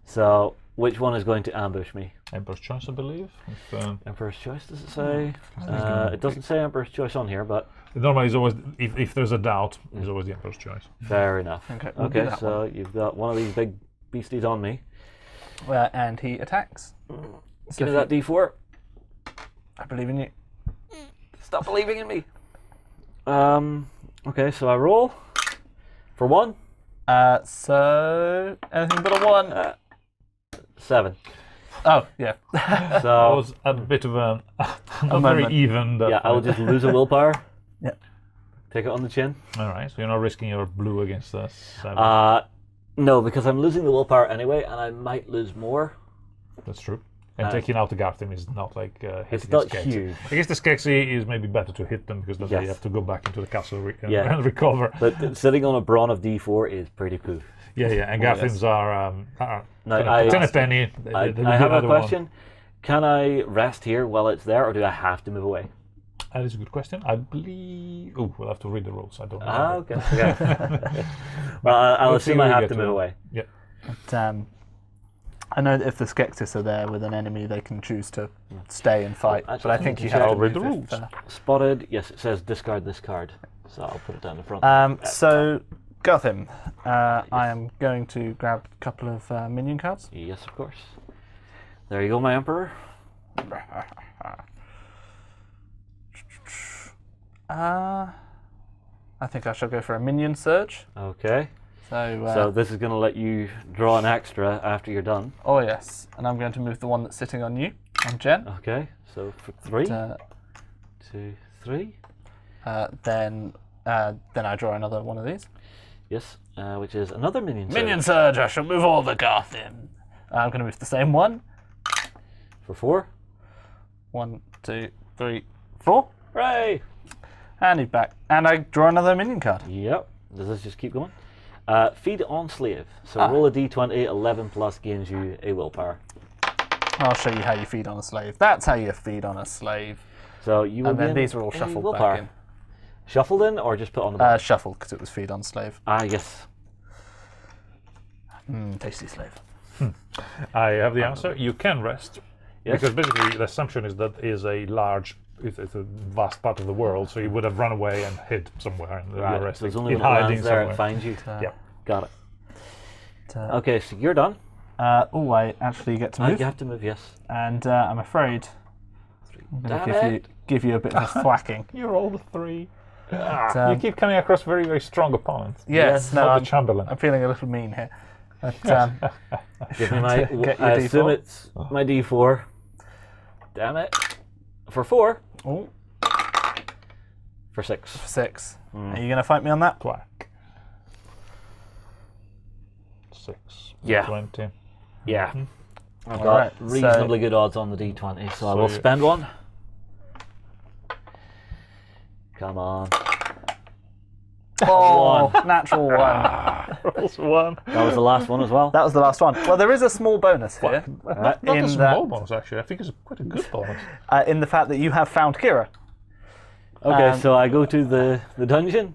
So which one is going to ambush me? Emperor's Choice, I believe. If, Emperor's Choice, does it say? It doesn't say Emperor's Choice on here, but normally, it's always if there's a doubt, it's always the Emperor's Choice. fair enough. Okay, we'll do that so you've got one of these big beasties on me. And he attacks. Give me that D4. I believe in you. Stop believing in me. Okay, so I roll for 1. So anything but a 1. 7. Oh, yeah. That So was a bit of a not moment. very even. yeah, I will just lose a willpower. Yeah. Take it on the chin. All right, so you're not risking your blue against us. No, because I'm losing the willpower anyway, and I might lose more. That's true. And taking out the Garthim is not like hitting It's not the Skeksis. huge. I guess the Skeksis is maybe better to hit them because then Yes. you have to go back into the castle Yeah. and recover. But sitting on a brawn of D4 is pretty poo. Yeah, and Garthims are No, ten a penny. I have a question. Can I rest here while it's there, or do I have to move away? That is a good question. I believe. Oh, we'll have to read the rules. I don't know. Ah, okay. Okay. Well, I'll Let's see assume where I we have get to to move it. away. Yeah. But, I know that if the Skeksis are there with an enemy, they can choose to stay and fight. Well, but I think you check. have to I'll read move the if, rules. Spotted. Yes, it says discard this card. So I'll put it down the front. So, Gotham, I am going to grab a couple of minion cards. Yes, of course. There you go, my Emperor. I think I shall go for a minion surge. Okay. So, So this is going to let you draw an extra after you're done. oh yes, and I'm going to move the one that's sitting on you, on Jen. Okay. So for 3, Uh, 2, 3. then I draw another one of these. Yes, which is another minion. Minion surge. I shall move all the Gotham. I'm going to move the same one. For 4. 1, 2, 3, 4. Hooray! And he's back. And I draw another minion card. Yep. Does this just keep going? Feed on slave. So roll a d20, 11 plus gains you a willpower. I'll show you how you feed on a slave. That's how you feed on a slave. So you will And then gain these are all a shuffled willpower. back in. Shuffled in or just put on the board? Shuffled, because it was feed on slave. Yes. Tasty slave. I have the answer. You can rest. Yes. Because basically the assumption is that is a large, it's a vast part of the world, so you would have run away and hid somewhere and Right. you're So resting, it's only in when it hiding lands there it somewhere. finds you. Yeah. Got it. Okay, so you're done. Oh, I actually get to move. You have to move, yes. And I'm afraid I'm going Damn to give you a bit of a thwacking. You rolled a 3. But, You keep coming across very, very strong opponents. yes, no, Not the Chamberlain. I'm feeling a little mean here. But, Give me my. Get your I assume D4. it's my d4. Damn it. For 4. oh, For 6. 6. Are you going to fight me on that? Quack. 6. Yeah. 20. Yeah. I've got Alright, so- reasonably good odds on the d20, so I will you- spend one. Come on. Oh, natural 1. Rolls 1. That was the last one as well. That was the last one. Well, there is a small bonus here. Not in a small that- bonus, actually. I think it's quite a good bonus. In the fact that you have found Kira. Okay, so I go to the dungeon.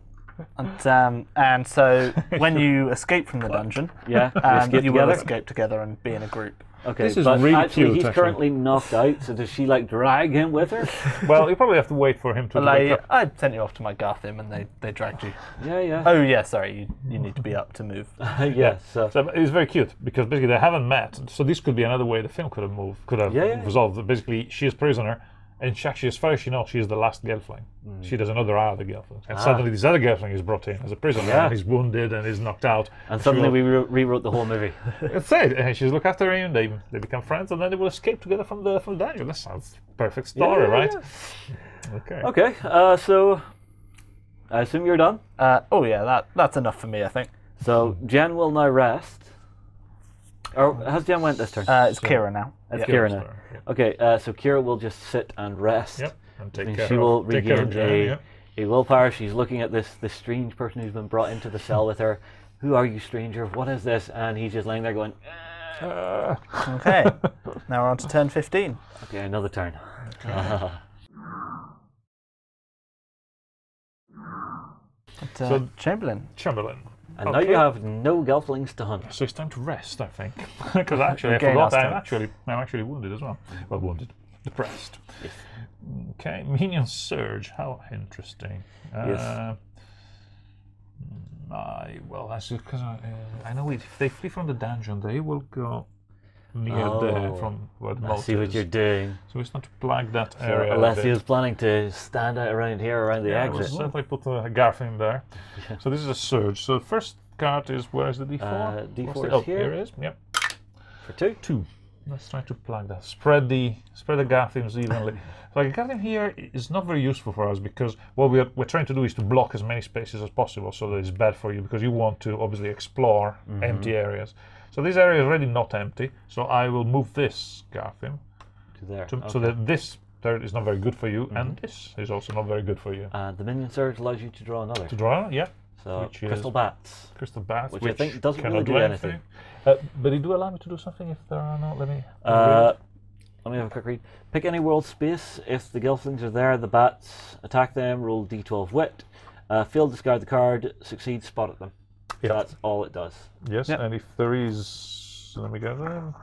And so when you escape from the dungeon, Yeah, we escape you will together. escape together and be in a group. Okay, This is but really actually cute, he's actually. currently knocked out, so does she like drag him with her? Well, you probably have to wait for him to wake up. I sent you off to my Garthim and they dragged you. Yeah, yeah. Oh yeah, sorry, you need to be up to move. Yeah, so So it's very cute because basically they haven't met. So this could be another way the film could have moved, could have Yeah, yeah. resolved. Basically, she is prisoner, and she actually, as far as she knows, she is the last Gelfling. She doesn't know there are other Gelflings. And suddenly this other Gelfling is brought in as a prisoner, Yeah. and he's wounded and is knocked out. and suddenly we rewrote the whole movie. That's it. And she's look after him. They become friends, and then they will escape together from the dungeon. That sounds perfect story, Yeah, right? yeah. Okay. Okay, so I assume you're done. Oh yeah, that's enough for me, I think. So Jen will now rest. Or has Jen went this turn? It's Kira now. It's Yeah. Kira now. Yeah. Okay, so Kira will just sit and rest. Yep. And I take mean, care she will of, take care regain of Jen, yeah. a willpower. She's looking at this strange person who's been brought into the cell with her. Who are you, stranger? What is this? And he's just laying there going, Okay. Now we're on to turn 15. okay, another turn. So- Chamberlain. Chamberlain. And now you have no Gelflings to hunt. So it's time to rest, I think, because actually I Regain forgot our I'm actually wounded as well. Well, wounded, depressed. Okay, minion surge. How interesting. Yes. Because I know if they flee from the dungeon, they will go near there from where the I moat see what is. you're doing. So it's not to plug that So area. Alessia's planning to stand out around here, around the Yeah, we'll exit. certainly put a Garth in there. So this is a surge. So the first card is, where is the D4? D4 What's is oh, here. here it is. Yep. For 2. 2. Let's try to plug that. Spread the Garthins evenly. So like a Garthin here is not very useful for us because what we're trying to do is to block as many spaces as possible, so that it's bad for you because you want to obviously explore empty areas. So this area is already not empty, so I will move this Garthin To there. so that this turret is not very good for you, and this is also not very good for you. The minion surge allows you to draw another. To draw, yeah. So which crystal is- bats. Crystal Bath, Which I think doesn't cannot really do anything. But they do allow me to do something if there are not. Let me have a quick read. Pick any world space. If the Gelflings are there, the bats attack them. Roll d12 wit. Fail, discard the card. Succeed, spot at them. Yeah. So that's all it does. Yes, Yep. and if there is, let me get them.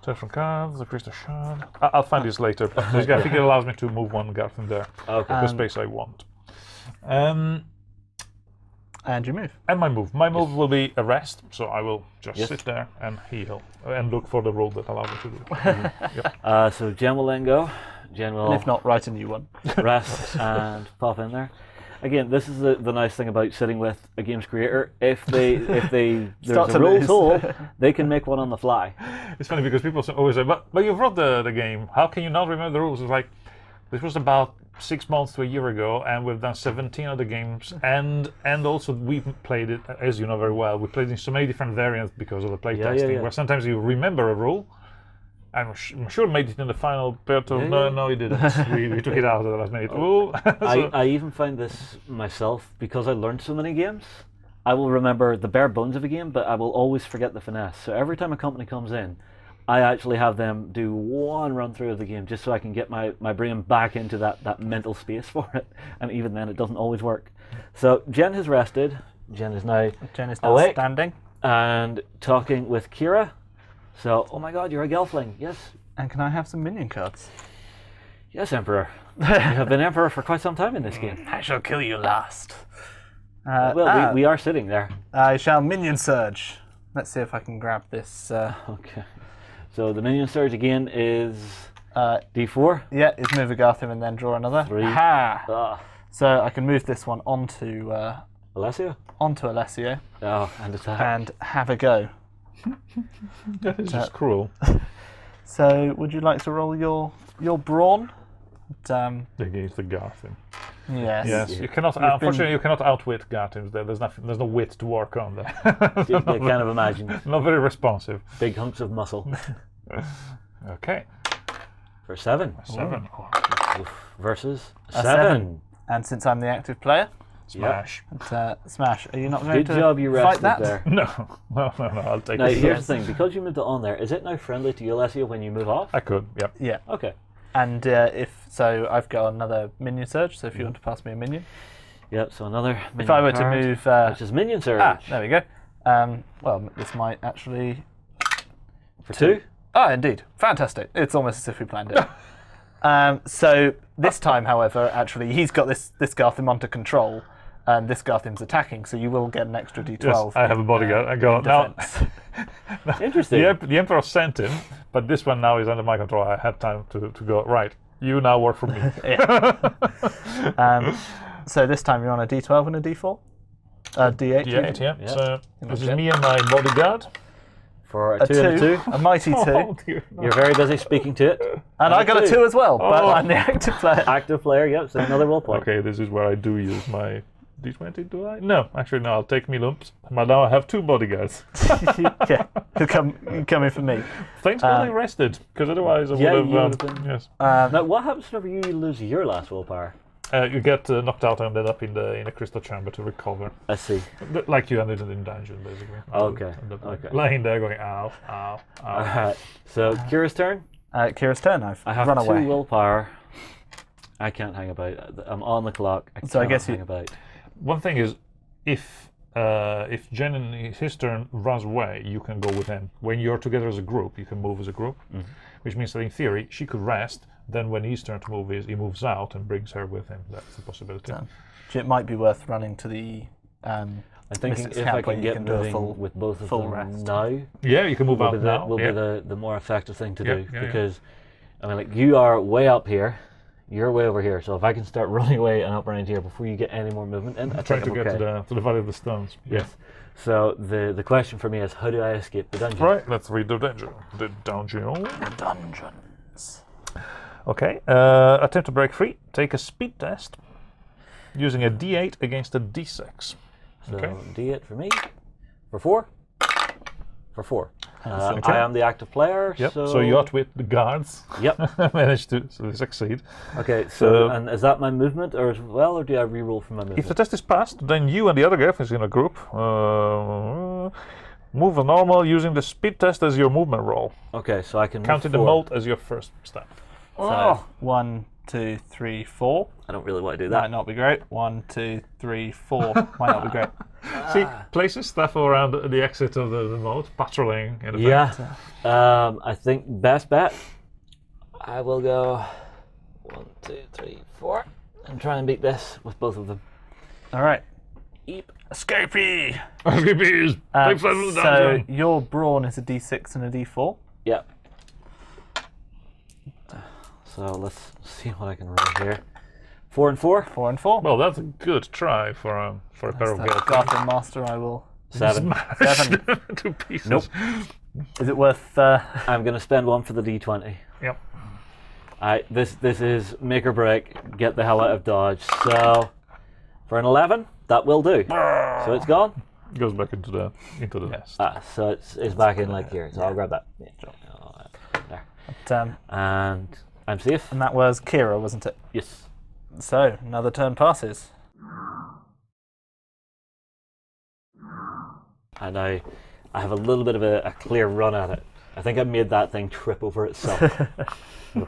Turn from cards, the crystal shard. I'll find this later, but I think it allows me to move one guard from there. Okay. The space I want. And you move. And my move. My move will be a rest, so I will just Yes. sit there and heal and look for the roll that allows me to do. So Jen will then go. Jen will And if not, write a new one. rest and pop in there. Again, this is the nice thing about sitting with a game's creator. If there's Start a to rule lose. tool, they can make one on the fly. It's funny because people always say, but you've wrote the game. How can you not remember the rules? It's like, this was about 6 months to a year ago, and we've done 17 other games, and also we've played it, as you know very well, we played in so many different variants because of the playtesting, yeah. where sometimes you remember a rule, and I'm sure made it in the final bit of, no, it didn't. we took it out at the last minute. Ooh. I even find this myself, because I learned so many games. I will remember the bare bones of a game, but I will always forget the finesse. So every time a company comes in, I actually have them do one run through of the game just so I can get my brain back into that mental space for it. And even then, it doesn't always work. So Jen has rested. Jen is now Jen is now awake standing. and talking with Kira. So, oh my God, you're a Gelfling. Yes, And can I have some minion cards? yes, Emperor. You have been Emperor for quite some time in this game. I shall kill you last. Well, we are sitting there. I shall minion surge. Let's see if I can grab this. Okay. So the minion surge again is D4. Yeah, is move a Garthim and then draw another. 3. Ha! Ah, So I can move this one onto Alessia? Alessio Oh, and attack. and have a go. That is just cruel. So would you like to roll your brawn? Against the Garthin. Yes. Yes, you cannot. Unfortunately, you cannot outwit Garthins. There's nothing. There's no wit to work on there. You can kind of imagine Not very responsive. big hunks of muscle. Okay, For 7. 7. Oof. Versus A 7. And since I'm the active player, Smash. Smash. Are you not going Good to job you fight rested that? there. No, I'll take Now, it. here's the thing. Because you moved it on there, is it now friendly to you, Alessia, when you move off? I could. Yep. Yeah. Okay. And if so, I've got another minion surge. So if you want to pass me a minion, Yep, so another minion if I were card, to move, which is minion surge. there we go. Well, this might actually. For 2? Oh, indeed, fantastic! It's almost as if we planned it. So this time, however, actually, he's got this Garthim under control, and this Garthim's attacking. So you will get an extra D12. Yes, I have a bodyguard. I go now. defense. Interesting. The Emperor sent him, but this one now is under my control. I had time to go. Right, you now work for me. So this time you're on a D12 and a D4, D8. D8, yeah. Yeah. So this is Okay. me and my bodyguard. For A 2 and a 2. a mighty 2, Oh, dear. You're very busy speaking to it. and I got a 2 as well. But Oh. I'm the active player. Active player, yep, so another roll point. Okay, this is where I do use my D20, do I? No, actually, no. I'll take me lumps. But now I have 2 bodyguards. Yeah, you come in for me. Thanks God I rested, because otherwise I Yeah, would you have. would've been- Yes. Now, what happens whenever you lose your last willpower? You get knocked out and ended up in a crystal chamber to recover, I see. like you ended in dungeon, basically. Okay, End up okay. lying there going ow, ow, ow. Alright, so Kira's turn. Kira's turn. I've I have run 2 away. willpower. I can't hang about. I'm on the clock. So I cannot guess hang you- about. One thing is, if Jen in his turn runs away, you can go with him. When you're together as a group, you can move as a group, which means that in theory she could rest. Then when his turn to move is, he moves out and brings her with him. That's a possibility. It might be worth running to the. I'm thinking Mystics if camp I where can you get can do a moving full- with both of full them rest. now, Yeah, you can move will out be now. the more effective thing to Yeah, do yeah, yeah. because I mean, like you are way up here, you're way over here. So if I can start running away and up around here before you get any more movement in, I Trying think to I'm get okay. to the Valley of the Stones. Yes. So the question for me is, how do I escape the dungeon? Right, let's read the dungeon. The dungeon. Dungeons. Okay, attempt to break free. Take a speed test using a D8 against a D6. So Okay. D8 for me. For 4. For 4. Okay. I am the active player. Yep. So, So you outwit the guards. Yep. Managed to succeed. Okay. So So- and is that my movement or as well, or do I re-roll for my movement? If the test is passed, then you and the other Gelflings in a group move a normal using the speed test as your movement roll, Okay, so I can counting the move mold as your first step. So 1, 2, 3, 4. I don't really want to do Might that. not be great. 1, 2, 3, 4. Might not be great. See, places stuff around the exit of the moat, patrolling. In Yeah. effect. I think best bet. I will go 1, 2, 3, 4, and try and beat this with both of them. All right. Eep. Escapee. Escapees! Take flight from the So dungeon! your brawn is a D6 and a D4. Yep. So let's see what I can roll here. 4 and 4. 4 and 4. Well, that's a good try for a pair of That's the Gelflings. Garden Master. I will. 7. Smashed 7. to pieces. Nope. Is it worth? I'm going to spend 1 for the D20. Yep. This is make or break. Get the hell out of dodge. So for an 11, that will do. So it's gone. Goes back into the nest. So it's back in like here. So I'll grab that. Yeah. There. And I'm safe. And that was Kira, wasn't it? Yes. So another turn passes. And I have a little bit of a clear run at it. I think I made that thing trip over itself,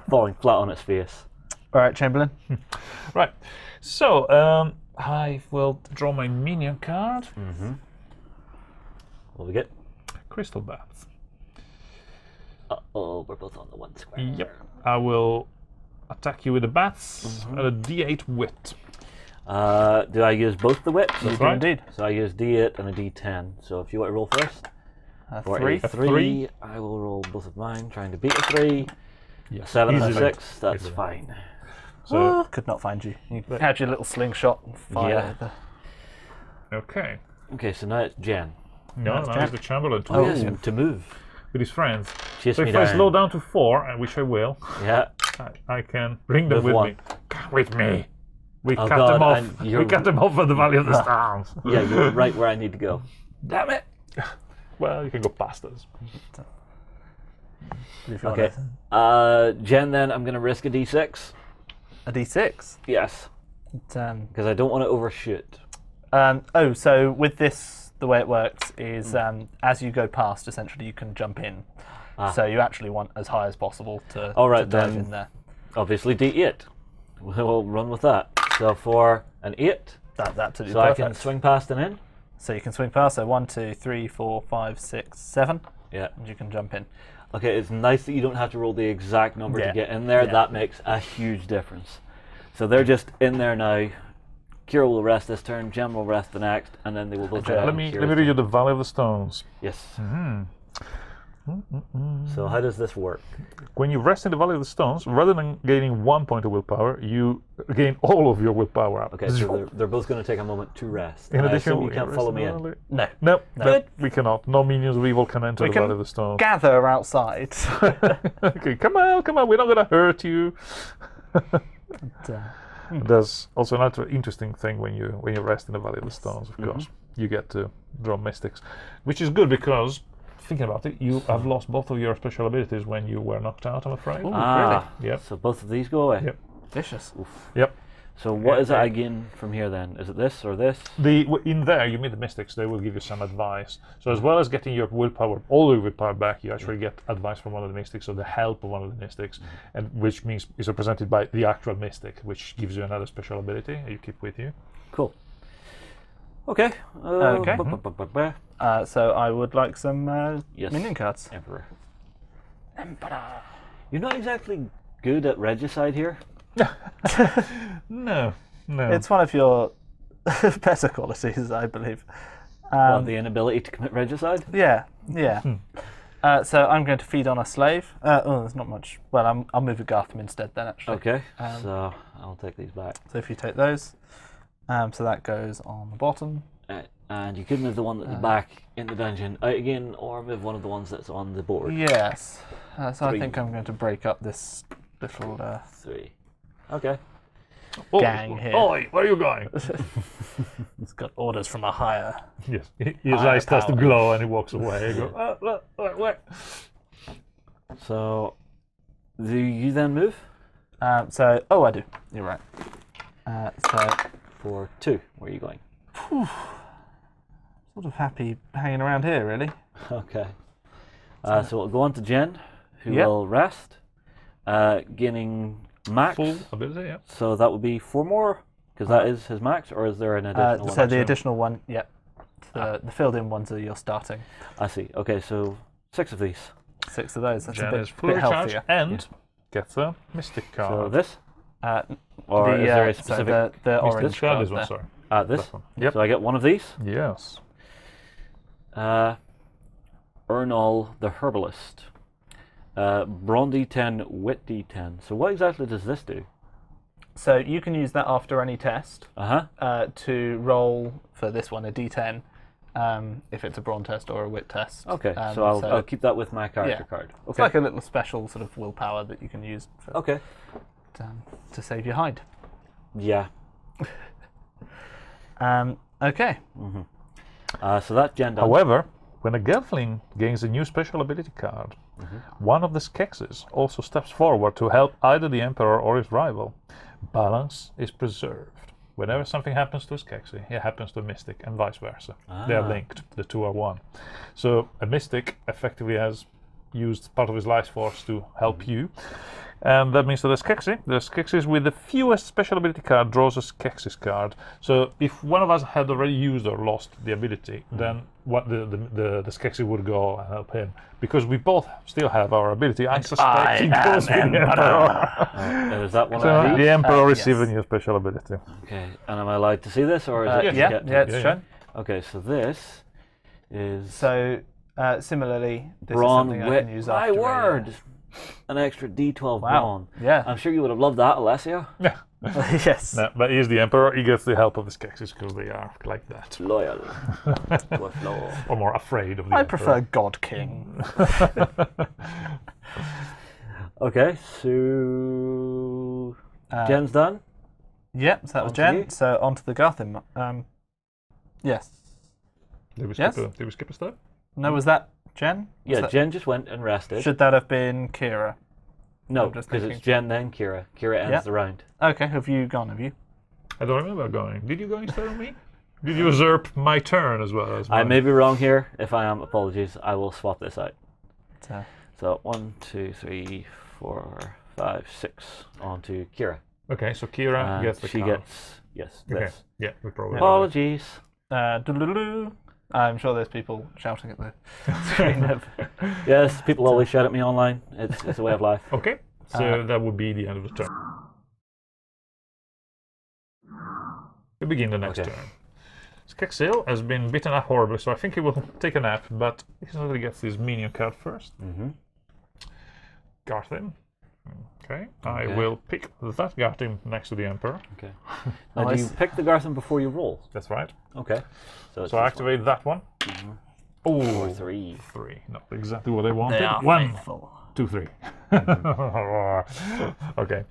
falling flat on its face. All right, Chamberlain. Right. So, I will draw my minion card. What we get? Crystal Bath. Oh, we're both on the 1 square. Yep. I will attack you with the bats at a D8 wit. Do I use both the whips? You do right. indeed. So I use D8 and a D10. So if you want to roll first. For 3. a 3, I will roll both of mine, trying to beat a 3. A 7 and a Easily. 6, that's fine. So, Could not find you. You had your little slingshot and fire. okay. Okay, so now it's Jen. No, now it's the Chamberlain to, Oh, yes, to move. with his friends. Chase So me if I down. slow down to 4, and which I will, Yeah. I can bring them With with one. me. Come with me. We Oh cut God, them off. and We you're- cut them off at the Valley of the Stones. Yeah, you're right where I need to go. Damn it. Well, you can go past us. If you Okay. want Jen, then I'm going to risk a D6. a D6. Yes. Because I don't want to overshoot. So with this, the way it works is as you go past, essentially you can jump in. So you actually want as high as possible to, All right, to dive then. in there. Obviously, D8. We'll run with that. So for an 8, That's absolutely so I perfect. can swing past and in. So you can swing past. So 1, 2, 3, 4, 5, 6, 7, Yeah. and you can jump in. Okay, it's nice that you don't have to roll the exact number Yeah. to get in there. Yeah. That makes a huge difference. So they're just in there now. Kira will rest this turn, Jem will rest the next, and then they will both Okay, get out Let on me Kira's read you the Valley of the Stones. Yes. So how does this work? When you rest in the Valley of the Stones, rather than gaining 1 point of willpower, you gain all of your willpower up. Okay, so they're both going to take a moment to rest. In I addition, assume you we can't rest follow in me the in. valley- No. No, Good. we cannot. No minions of evil can enter We the can Valley of the Stones. Gather outside. Okay, come on, we're not gonna hurt you. But, There's also another interesting thing when you rest in the Valley of the Stones, of course. You get to draw mystics, which is good because, thinking about it, you have lost both of your special abilities when you were knocked out, I'm afraid. Ah, Yep. so both of these go away. Yep. Vicious. Yep. So what is it I gain from here then? Is it this or this? In there, you meet the mystics. They will give you some advice. So as well as getting your willpower, all your willpower back, you actually get advice from one of the mystics, or the help of one of the mystics, and which means is represented by the actual mystic, which gives you another special ability you keep with you. Cool. Okay. Okay. So I would like some Yes. minion cards. Emperor. You're not exactly good at regicide here. No. It's one of your better qualities, I believe. Well, the inability to commit regicide. Yeah. So I'm going to feed on a slave. There's not much. Well, I'll move a Gartham instead then, actually. Okay. So I'll take these back. So if you take those, so that goes on the bottom. And you could move the one that's back in the dungeon out again, or move one of the ones that's on the board. Yes. So I 3. think I'm going to break up this little 3. Okay. gang here. Oi, where are you going? It's got orders from a higher. Yes. His eyes starts to glow and he walks away. You go, look, wait. So, do you then move? I do. You're right. So For 2, where are you going? sort of happy hanging around here, really. Okay. So we'll go on to Jen, who will rest, gaining max. Full ability, yeah. So that would be 4 more, because that is his max, or is there an additional one? So the additional one, the filled-in ones are your starting. I see. Okay, so 6 of these. 6 of those. That's Jen a is bit fully healthier. charged and gets a mystic card. So this, Or is there a specific? the orange This card card is one, there. sorry. This. That one. Yep. So I get one of these. Yes. Ernol the Herbalist. Brawn D10, Wit D10. So what exactly does this do? So you can use that after any test Uh-huh. to roll for this one a D10 if it's a brawn test or a wit test. Okay, so I'll keep that with my character card. It's Okay. like a little special sort of willpower that you can use for, Okay. to save your hide. Yeah. Okay. So that's Jen done. However, when a Gelfling gains a new special ability card, one of the Skeksis also steps forward to help either the Emperor or his rival. Balance is preserved. Whenever something happens to a Skeksi, it happens to a Mystic, and vice versa. They are linked. The two are one. So a Mystic effectively has used part of his life force to help you. And that means that the Skeksis with the fewest special ability card draws a Skeksis card. So if one of us had already used or lost the ability, then what the Skeksis would go and help him. Because we both still have our ability. I suspect he goes with the Emperor. Is that one So of these? the Emperor receives yes. a new special ability. Okay, and am I allowed to see this, or is it? Yeah, it's Yeah. shown. Okay, so this is So similarly, this Brawn is something I Wit. can use My after word! An extra D12 Wow. Brawn. Yeah. I'm sure you would have loved that, Alessia. Yeah. Yes. No, but he's the Emperor. He gets the help of the Skeksis because they are like that. Loyal to a flaw. Or more afraid of the I Emperor. prefer God King. Okay, so Jen's done. Yep, so that was On to Jen. you. So on to the Garthim. Yes. Did we Yes? skip a step? No, was that Jen? Was Yeah, that- Jen just went and rested. Should that have been Kira? No, I'm just because thinking. it's Jen then Kira. Kira ends Yeah. the round. Okay, have you gone, have you? I don't remember going. Did you go instead of me? Did you usurp my turn as well as I mine? may be wrong here. If I am, apologies. I will swap this out. So, So 1, 2, 3, 4, 5, 6 on to Kira. Okay, so Kira gets the she card. gets, yes, Okay, this. yeah, we probably. Apologies. doodle-doo. I'm sure there's people shouting at the screen. Yes, people always shout at me online. It's a way of life. Okay, so that would be the end of the turn. We begin the next Okay. turn. Skeksis has been beaten up horribly, so I think he will take a nap, but he certainly gets his minion card first. Garthim. Okay, I Okay. will pick that Garthim next to the Emperor. Okay. Now, do you Nice. pick the Garthim before you roll? That's right. Okay. So it's So I this activate that one. one. Oh, 3. 3. Not exactly what I wanted. They are One. faithful. 2, 3. Okay.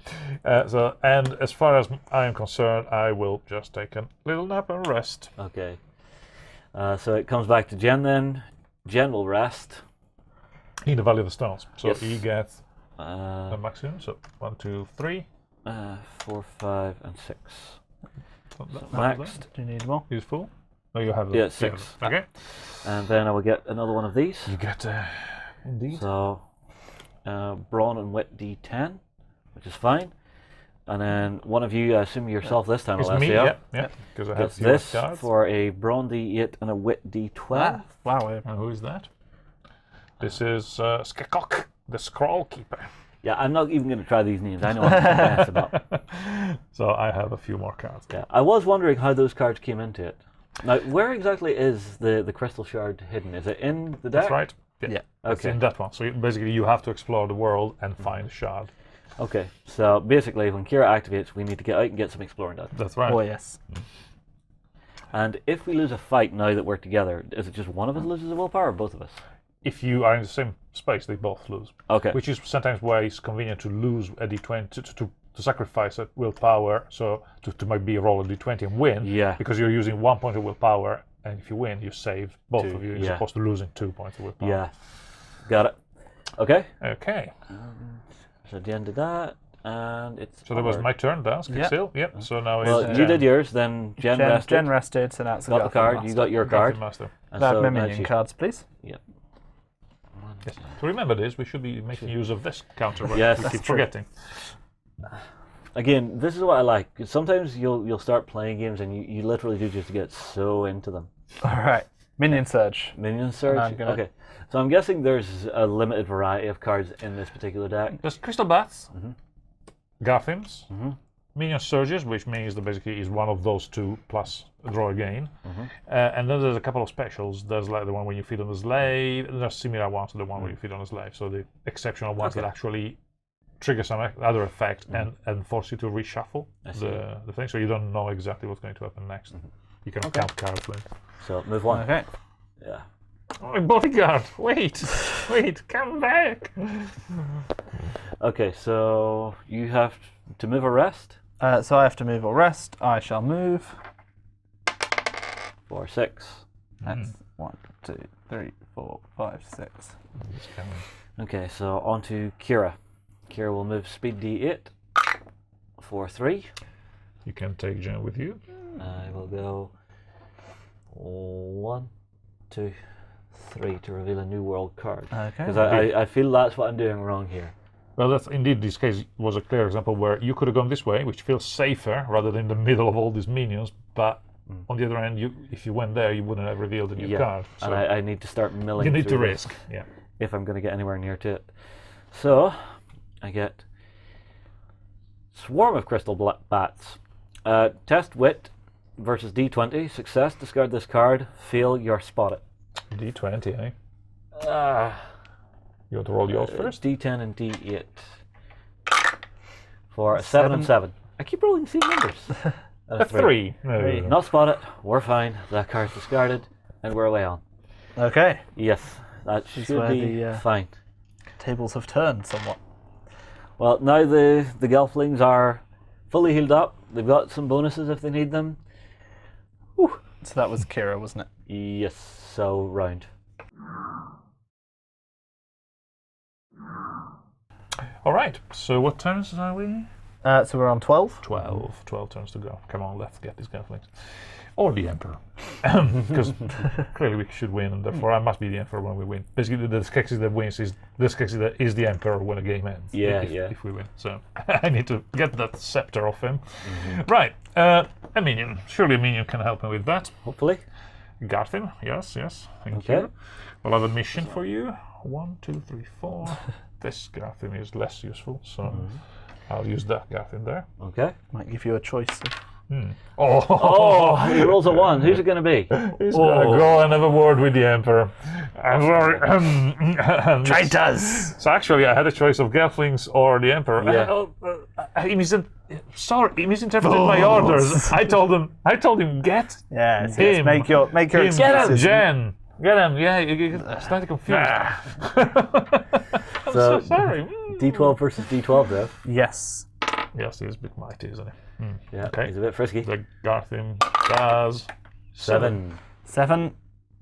And as far as I am concerned, I will just take a little nap and rest. Okay. So it comes back to Jen then. Jen will rest. In the Valley of the Stones. So Yes. he gets a maximum. So 1, 2, 3. 4, 5, and 6. Next. Do you need more? He's full. No, you have the Yeah, 6. Okay. And then I will get another one of these. You get indeed. So, Brawn and Wit D10, which is fine. And then one of you, I assume yourself this time, It's Alessio, me. Yeah. Because I have gets fewer this cards. for a Brawn D8 and a Wit D12. Ah, wow. And who is that? This is Skeksis, the Scroll Keeper. Yeah, I'm not even going to try these names. I know I'm a mess about. So I have a few more cards. Yeah, I was wondering how those cards came into it. Now, where exactly is the crystal shard hidden? Is it in the deck? That's right. Yeah. It's Okay. in that one. So basically, you have to explore the world and find a shard. Okay. So basically, when Kira activates, we need to get out and get some exploring done. That's right. Oh, yes. And if we lose a fight now that we're together, is it just one of us loses a willpower, or both of us? If you are in the same space, they both lose. Okay. Which is sometimes why it's convenient to lose a d20 to sacrifice that willpower. So to maybe roll a d20 and win. Yeah. Because you're using 1 point of willpower, and if you win, you save both 2, of you, as yeah. opposed to losing 2 points of willpower. Yeah. Got it. Okay. Okay. So at the end of that, and it's. So that was our- my turn, Dan. Skeksis. Yep. So now Well, it's you did yours, then Jen rested. Jen rested, so now it's got the card. You got your card. Gelfling Master. And Grab so my now minion she- cards, please. Yep. Yes. To remember this, we should be making use of this counter. Right? Yes, we that's keep true. forgetting. Again, this is what I like. 'Cause sometimes you'll start playing games and you literally do just get so into them. All right. Minion Surge. Minion Surge? I'm gonna- Okay. So I'm guessing there's a limited variety of cards in this particular deck. There's Crystal Bats, Gelflings, Mm-hmm. Minion Surges, which means that basically is one of those two plus draw again. Mm-hmm. And then there's a couple of specials. There's like the one where you feed on the slave, and there's similar ones to the one where you feed on the slave. So the exceptional ones that actually trigger some other effect and force you to reshuffle the thing, so you don't know exactly what's going to happen next. You can count cards later. So move one. Okay. Yeah. Oh, bodyguard! Wait! Wait! Come back! Okay, so you have to move a rest So I have to move or rest. I shall move. for 6. That's 1, 2, 3, 4, 5, 6. Just coming. Okay, so on to Kira. Kira will move speed D8 for 3. You can take Jen with you. I will go 1, 2, 3 to reveal a new world card. Okay. Because I feel that's what I'm doing wrong here. Well, that's indeed, this case was a clear example where you could have gone this way, which feels safer rather than in the middle of all these minions, but on the other hand, if you went there, you wouldn't have revealed a new card. So And I need to start milling. you need to through this risk. Yeah. if I'm going to get anywhere near to it. So I get Swarm of Crystal Bats. Test Wit versus D20. Success, discard this card. Fail, you're spotted. D20, eh? You want to roll yours first? D10 and D8. For a 7 and 7. I keep rolling the same numbers. And A 3. No. Not spotted. We're fine. That card's discarded. And we're away on. Okay. Yes, that should where be the, fine. Tables have turned somewhat. Well, now the Gelflings are fully healed up. They've got some bonuses if they need them. Whew. So that was Kira, wasn't it? Yes, so round. All right. So what turns are we? So we're on 12. 12. 12 turns to go. Come on, let's get these Gelflings. Or the Emperor. Because clearly we should win, and therefore I must be the Emperor when we win. Basically, the Skeksis that wins is the Skeksis that is the Emperor when a game ends. Yeah, if we win. So I need to get that scepter off him. Right. A minion. Surely a minion can help me with that. Hopefully. Garthin. Yes, yes. Thank Okay. you. We'll have a mission for you. 1, 2, 3, 4. This Garthin is less useful, so I'll use that Garthin there. Okay. Might give you a choice of Oh, he rolls a 1. Who's it going to be? He's gonna go and have a word with the Emperor. I'm sorry. traitors. So actually, I had a choice of Gelflings or the Emperor. Yeah. He misinterpreted my orders. I told him get Yes. him. Make your him. excuses. Get him, Jen. Get him. Yeah, you slightly confused. I'm So- so sorry. D12 versus D12 though. Yes. Yes, he's a bit mighty, isn't he? Yeah, Okay. he's a bit frisky. The Garthim does 7. 7.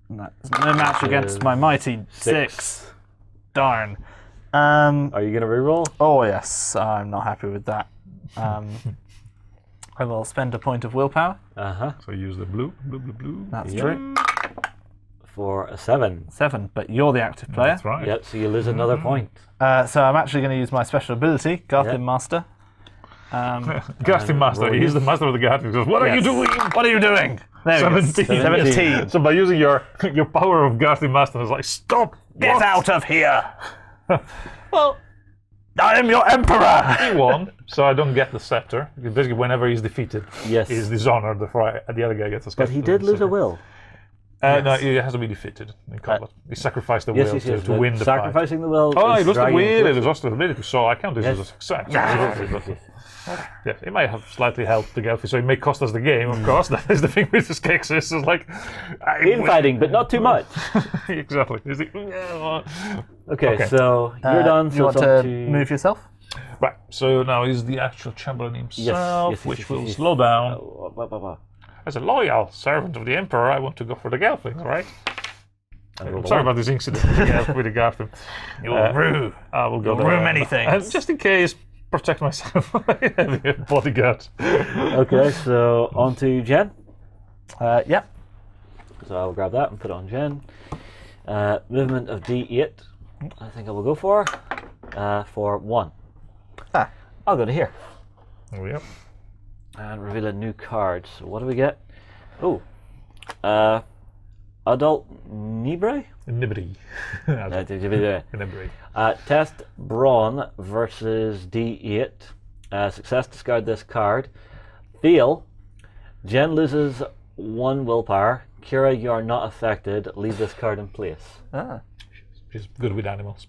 That's no match against my mighty 6. Darn. Are you going to reroll? Oh yes, I'm not happy with that. I will spend a point of willpower. Uh-huh. So use the blue. That's Yeah. true. For a 7. 7, but you're the active player. That's right. Yep, so you lose another point. So I'm actually going to use my special ability, Garthim Yep. Master. Garthim Master. He's the master of the Garthim. He goes, what are you Yes. doing? What are you doing? There we go. 17. 17. So by using your power of Garthim Master, it's like, stop! Get What? out of here! Well, I am your emperor! he won, so I don't get the scepter. Because basically, whenever he's defeated, Yes. he's dishonored before the other guy gets a scepter. But he did lose a will. No, he has to be defeated in combat. He sacrificed the will Yes, to win the fight. Sacrificing the will. Oh, he is lost the dragging will, him he lost the ability, so I count this as a success. Yeah, it might have slightly helped the Gelfling, so it may cost us the game, of course. That is the thing with the Skeksis. It's like... Infighting, but not too much. Exactly. It's like, Okay, so you're done. You So want it's to on to move yourself? right, so now he's the actual Chamberlain himself, yes, which yes, will yes. slow down. Oh, As a loyal servant of the Emperor, I want to go for the Gelflings, right? I'm sorry about this incident with the Garthim. Rue. I will go You'll there. rue many things. And just in case, protect myself. Having a bodyguard. Okay, so on to Jen. Yep. So I'll grab that and put it on Jen. Movement of D8. I think I will go for 1. Ah. I'll go to here Oh, yep. and reveal a new card. So what do we get? Oh, Adult Nibre? Nibri. Nibri. Test Brawn versus D8. Success, discard this card. Fail. Jen loses 1 willpower. Kira, you are not affected. Leave this card in place. Ah. She's good with animals.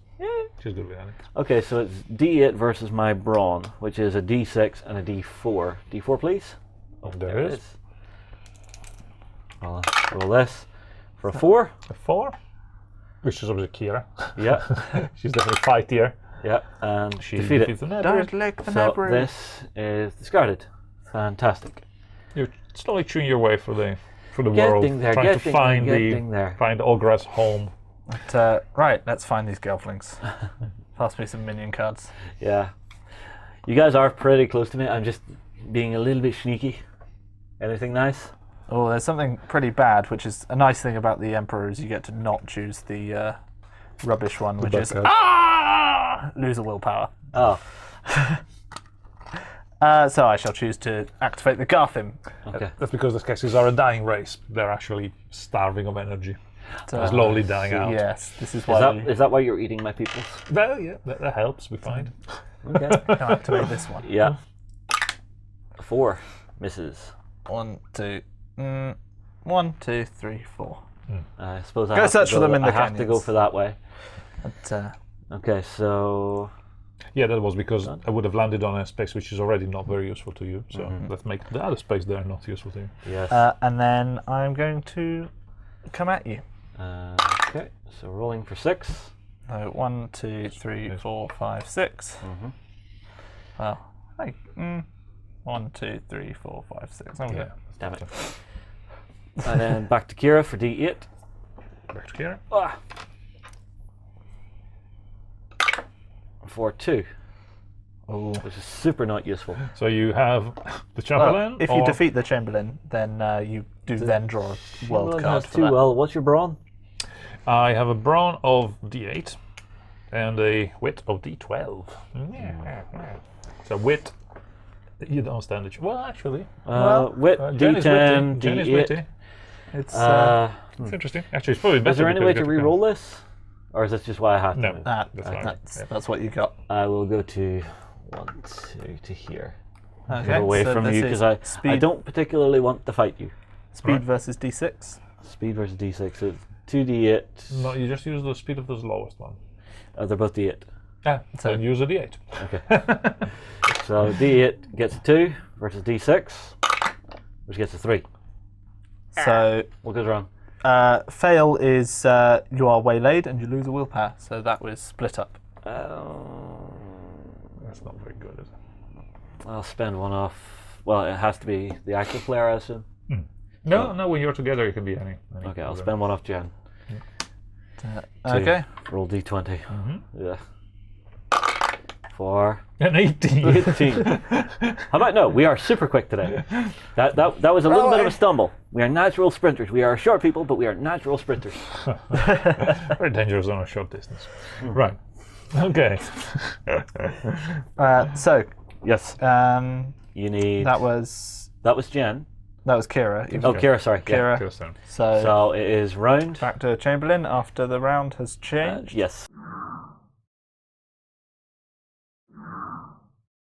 She's good with animals. Okay, so it's D8 versus my Brawn, which is a D6 and a D4. D4, please. Oh, there it is. I'll roll this for a 4. A 4. Which is obviously Kira. Yeah, She's definitely fightier. yeah, and She defeat it. defeats the Nibri. Don't lick the So library. this is discarded. Fantastic. You're slowly chewing your way through the world, Getting there, trying to getting find there, getting there. find Ogra's home. But, right, let's find these Gelflings. Pass me some minion cards. Yeah. You guys are pretty close to me. I'm just being a little bit sneaky. Anything nice? Oh, there's something pretty bad, which is a nice thing about the Emperor is you get to not choose the rubbish one, which is lose a willpower. Oh, So I shall choose to activate the Garthim. okay. That's because the Skeksis are a dying race. They're actually starving of energy. Slowly dying out. Yes, this is why we Is that why you're eating my peoples? Well, yeah, that helps, we find. Okay. can activate this one. Yeah. 4 misses. 1, 2, 1, 2, 3, 4. I suppose I Go have search to for them in the I have to go canyons. for that way. But, Okay, so Yeah, that was because I would have landed on a space which is already not very useful to you. So let's make the other space there not useful to you. yes. and then I'm going to come at you. Okay, so rolling for 6. So 1, 2, 3, 4, 5, 6. Well, hey, 1, 2, 3, 4, 5, 6. Okay. Yeah. Damn it. And then back to Kira for D8. Back to Kira. For 2, Oh. which is super not useful. So you have the Chamberlain. Well, if you defeat the Chamberlain, then you do then draw a world Chamberlain card has for 2. that. Well, what's your brawn? I have a brawn of D8 and a wit of D12. So wit, you don't stand a chance. Well, actually, Wit, Jen is D10, witty. Jen is D8. witty. It's It's interesting. Actually, it's probably better. Is there any because way you to get count. re-roll this? Or is this just what I have to No. do? That's that's what you got. I will go to 1, 2 to here. Okay, Get away so from this you is because I speed, don't particularly want to fight you. speed versus D6. Speed versus D6, so it's 2D8. No, you just use the speed of the lowest one. They're both D8. So use a D8. Okay. So D8 gets a 2 versus D6, which gets a 3. So What goes wrong? fail is you are waylaid and you lose a willpower. So that was split up. That's not very good, is it? I'll spend one off. Well, it has to be the active player, I assume. No, no. When you're together, it can be any. Okay, I'll spend one off Jen. Okay. Roll d20. Yeah. 4. An 18. 18. How about no? We are super quick today. That was a little bit of a stumble. We are natural sprinters. We are short people, but we are natural sprinters. Very dangerous on a short distance. Right. Okay. So, Yes. You need. that was Jen. Kira. Oh, Kira. Sorry. Yeah. Kira. Kirsten. So, So it is round. back to Chamberlain after the round has changed. Yes.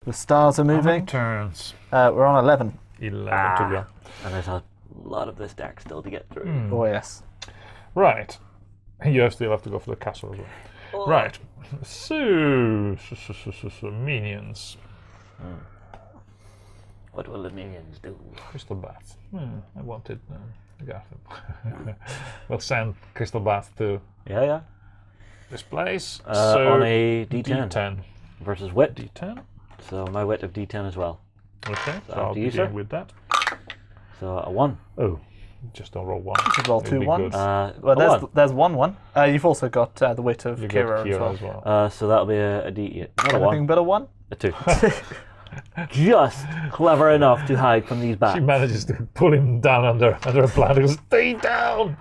The stars are How many moving. turns? We're on 11. 11 to go. And there's a lot of this deck still to get through. Oh, yes. Right. You still have to go for the castle as well. Right. So, minions. What will the minions do? Crystal Bath. I wanted Gartham. We'll send Crystal Bath to Yeah. this place. On a D10 D10. versus wit. D10. So my wit of D10 as well. Okay, so after I'll you, begin sir. with that. So a 1. Oh, just don't roll 1. should roll It'd 2 be ones. good. Well, a 1. there's 1. You've also got the wit of You get Kira Kira as well. as well. So that'll be a D8. Not a 1. Anything but a 1? A 2. Just clever enough to hide from these bats. She manages to pull him down under a plant. He goes, stay down!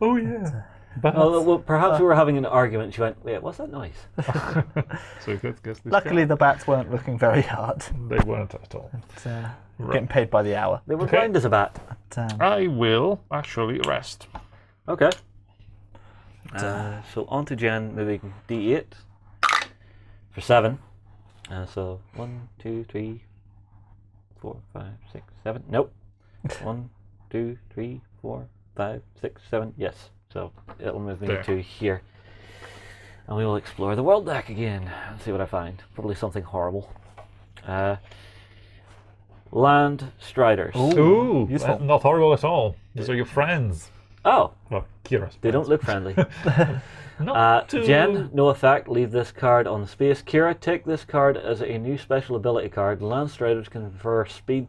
Oh, yeah. But Well, perhaps we were having an argument. She went, wait, what's that noise? so let's guess this Luckily, guy. the bats weren't looking very hard. They weren't at all. Getting paid by the hour. They were Okay. blind as a bat. I will actually rest. Okay. So on to Jen, moving D8 for 7. So 1, 2, 3, 4, 5, 6, 7. Nope. 1, 2, 3, 4, 5, 6, 7. Yes. So it'll move me There. to here. And we will explore the world deck again and see what I find. Probably something horrible. Land Striders. Ooh, useful. not horrible at all. These are your friends. Oh, Well, Kira's they don't look friendly. Not too... Jen, no effect. Leave this card on the space. Kira, take this card as a new special ability card. Land Striders can confer speed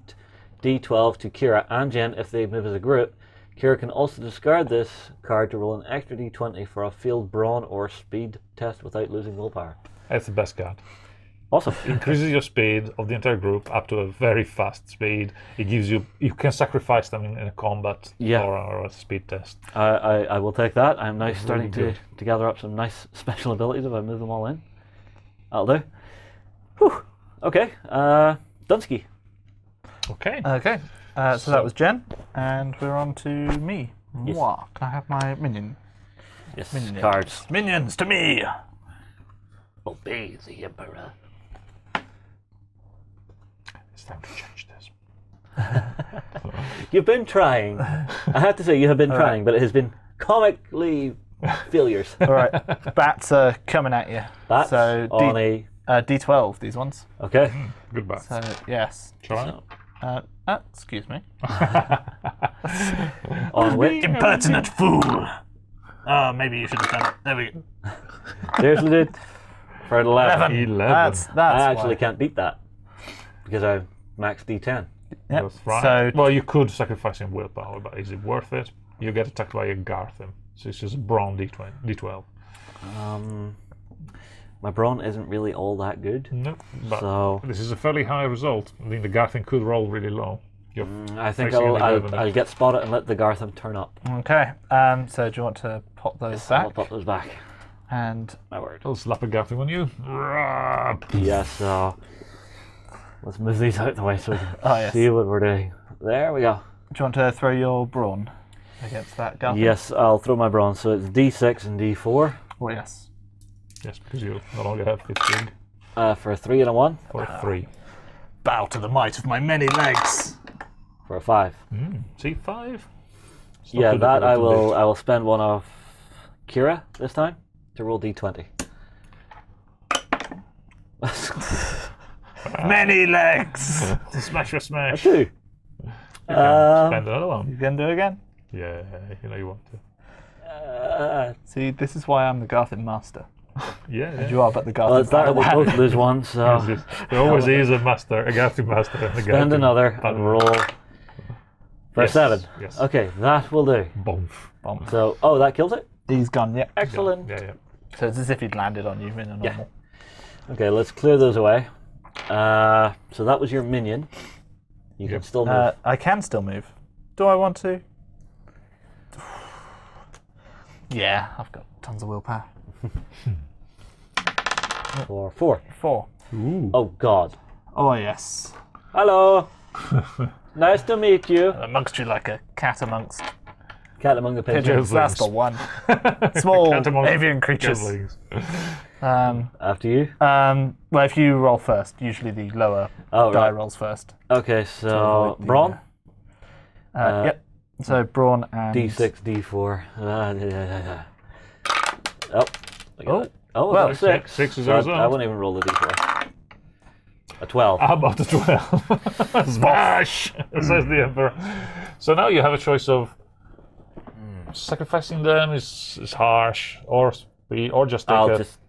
D12 to Kira and Jen if they move as a group. Kira can also discard this card to roll an extra D20 for a field brawn or speed test without losing willpower. That's the best card. Awesome. Increases your speed of the entire group up to a very fast speed. It gives you can sacrifice them in a combat Yeah. or a speed test. I will take that. I'm now starting good. to gather up some nice special abilities if I move them all in. That'll do. Whew. Okay. Dunsky. Okay. Okay. So that was Jen, and we're on to me. Yes. Mwah. Can I have my minion? Yes. Minions. Cards. Minions to me! Obey the Emperor. It's time to change this. You've been trying. I have to say, you have been trying, but it has been comically failures. Alright, bats are coming at you. That's So on a... D12, these ones. Okay. Good bats. So, yes. Shall I? So, Excuse me. on wit. Impertinent fool! Oh, maybe you should have done it. There we go. Seriously, dude? For 11. 11. That's I actually why. can't beat that. Because I max D10. Yep. That's right. So, Well, you could sacrifice him willpower, but is it worth it? You get attacked by a Gartham, so it's just a brawn D12. My brawn isn't really all that good. No, but So this is a fairly high result. I think the Gartham could roll really low. You're I think facing an 11. I'll get spotted and let the Gartham turn up. okay. So do you want to pop those I'll back? pop those back. And My word. I'll slap a Gartham on you. Rah! Yes, so let's move these out of the way so we can yes. see what we're doing. There we go. do you want to throw your brawn against that Gartham? Yes, I'll throw my brawn. So it's D6 and D4 Oh, yes. Yes, because you not only have 15, for a 3 and a 1 or a 3. Bow to the might of my many legs. for a 5. See, 5? It's not Yeah, too that difficult I to will. beat. I will spend one off Kira this time to roll D20. Many legs! Smash or smash. Two. You can spend another You one. can do it again? Yeah, you know you want to. See, this is why I'm the Gartham master. Yeah. You are, but the Well, Garthim it's that we both lose one, so There always is a master, a Garthim master, and a spend Garthim another paladin. and roll for a Yes, 7. yes. Okay, that will do. Boom. So, oh, that kills it? He's gone, yeah. Excellent. Yeah. So it's as if he'd landed on you in a normal. Okay, let's clear those away. So that was your minion. You can still move. I can still move. Do I want to? Yeah, I've got tons of willpower. For 4. 4. Ooh. Oh, God. Oh, yes. Hello. Nice to meet you. Amongst you like a cat amongst Cat among the pigeons. pigeons. That's the one. Small Cat amongst avian creatures. Gelflings. After you. Well, if you roll first, usually the lower Oh, die right. rolls first. Okay, so avoid the, Brawn. Yep. So Brawn and D6, D4. Oh. I got it. Oh, well, well, 6. six is So a I result. won't even roll the D4. A 12. How about the 12? Smash! Says the Emperor. So now you have a choice of sacrificing them is harsh, or just